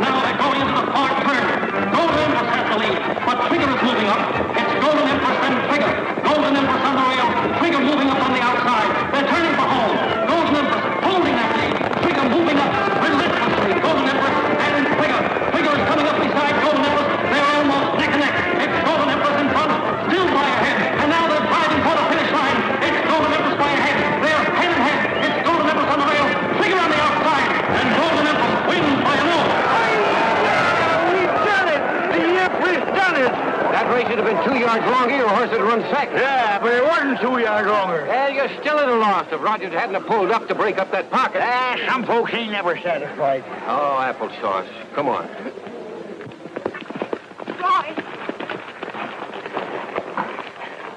Now they're going into the fourth turn. Golden Empress has the lead, but Trigger is moving up. It's Golden Empress and Trigger. Golden Empress on the rail. Trigger moving up on the outside. They're turning for home. Golden Empress holding that lead. Trigger moving up relentlessly. Golden Empress and Trigger. Trigger is coming up beside Golden Empress. They're almost neck and neck. It's Golden Empress in front, still by a head. And now they're driving for the finish line. It's Golden Empress by a head. They're head and head. It's Golden Empress on the rail. Trigger on the outside. And Golden Empress wins by a nose. We've done it. The Empress done it. That race would have been 2 yards longer, your horse would run second. Yeah, but it wasn't 2 yards longer. Well, you're still at a loss if Rogers hadn't have pulled up to break up that pocket. Some folks ain't never satisfied. Oh, applesauce. Come on. Roy!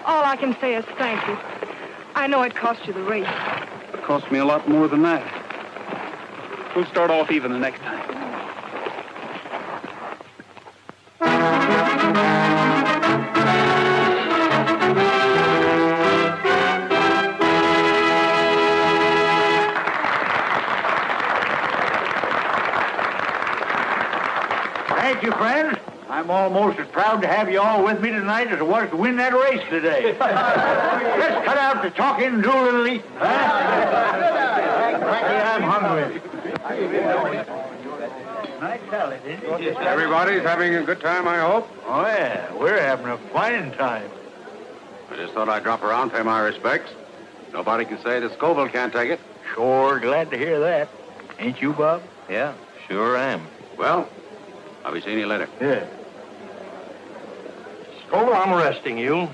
All I can say is thank you. I know it cost you the race. It cost me a lot more than that. We'll start off even the next time. Thank you, friends. I'm almost as proud to have you all with me tonight as I was to win that race today. Let's cut out the talking and do a little eating, huh? Frankly, I'm hungry. Nice salad, isn't it? Everybody's having a good time, I hope. Oh, yeah. We're having a fine time. I just thought I'd drop around, pay my respects. Nobody can say that Skoville can't take it. Sure glad to hear that. Ain't you, Bob? Yeah, sure am. Well, I'll be seeing you later. Yeah. Skoville, I'm arresting you.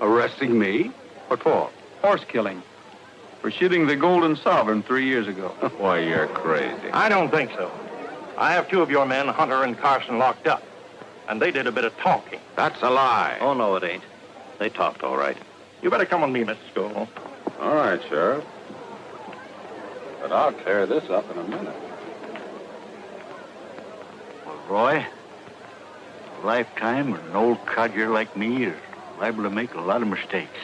Arresting me? What for? Horse killing. For shooting the Golden Sovereign 3 years ago. Why, you're crazy. I don't think so. I have 2 of your men, Hunter and Carson, locked up. And they did a bit of talking. That's a lie. Oh, no, it ain't. They talked all right. You better come with me, Mr. Skoville. All right, Sheriff. But I'll clear this up in a minute. Well, Roy, a lifetime with an old codger like me is liable to make a lot of mistakes.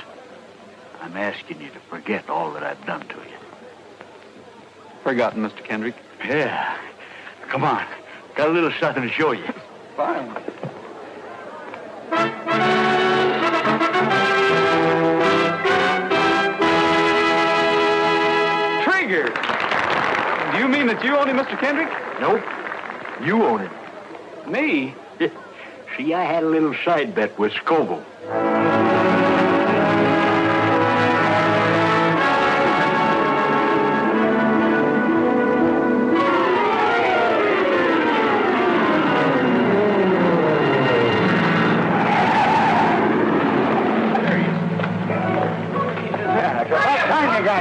I'm asking you to forget all that I've done to you. Forgotten, Mr. Kendrick. Yeah. Come on. Got a little something to show you. Fine. Trigger! Do you mean that you own him, Mr. Kendrick? Nope. You own it. Me? See, I had a little side bet with Skoville.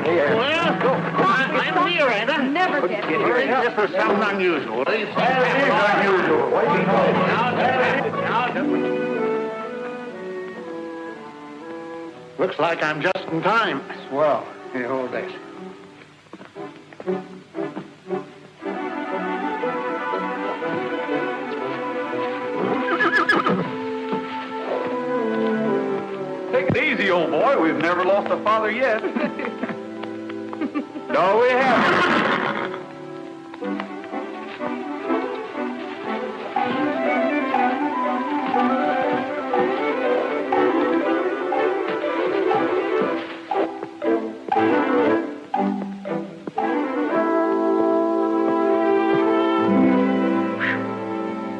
back here. I'm here, ain't I? Never get This is something unusual. That is unusual. Looks like I'm just in time. Swell. Here, hold this. Take it easy, old boy. We've never lost a father yet. No, we haven't.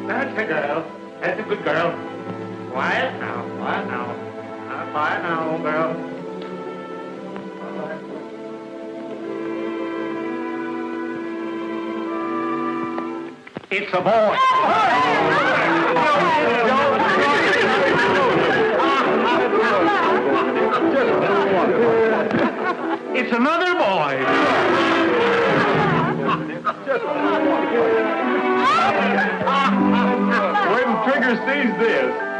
That's the girl. That's a good girl. Quiet now, quiet now. Quiet now, old girl. It's a boy. It's another boy. Wait till Trigger sees this.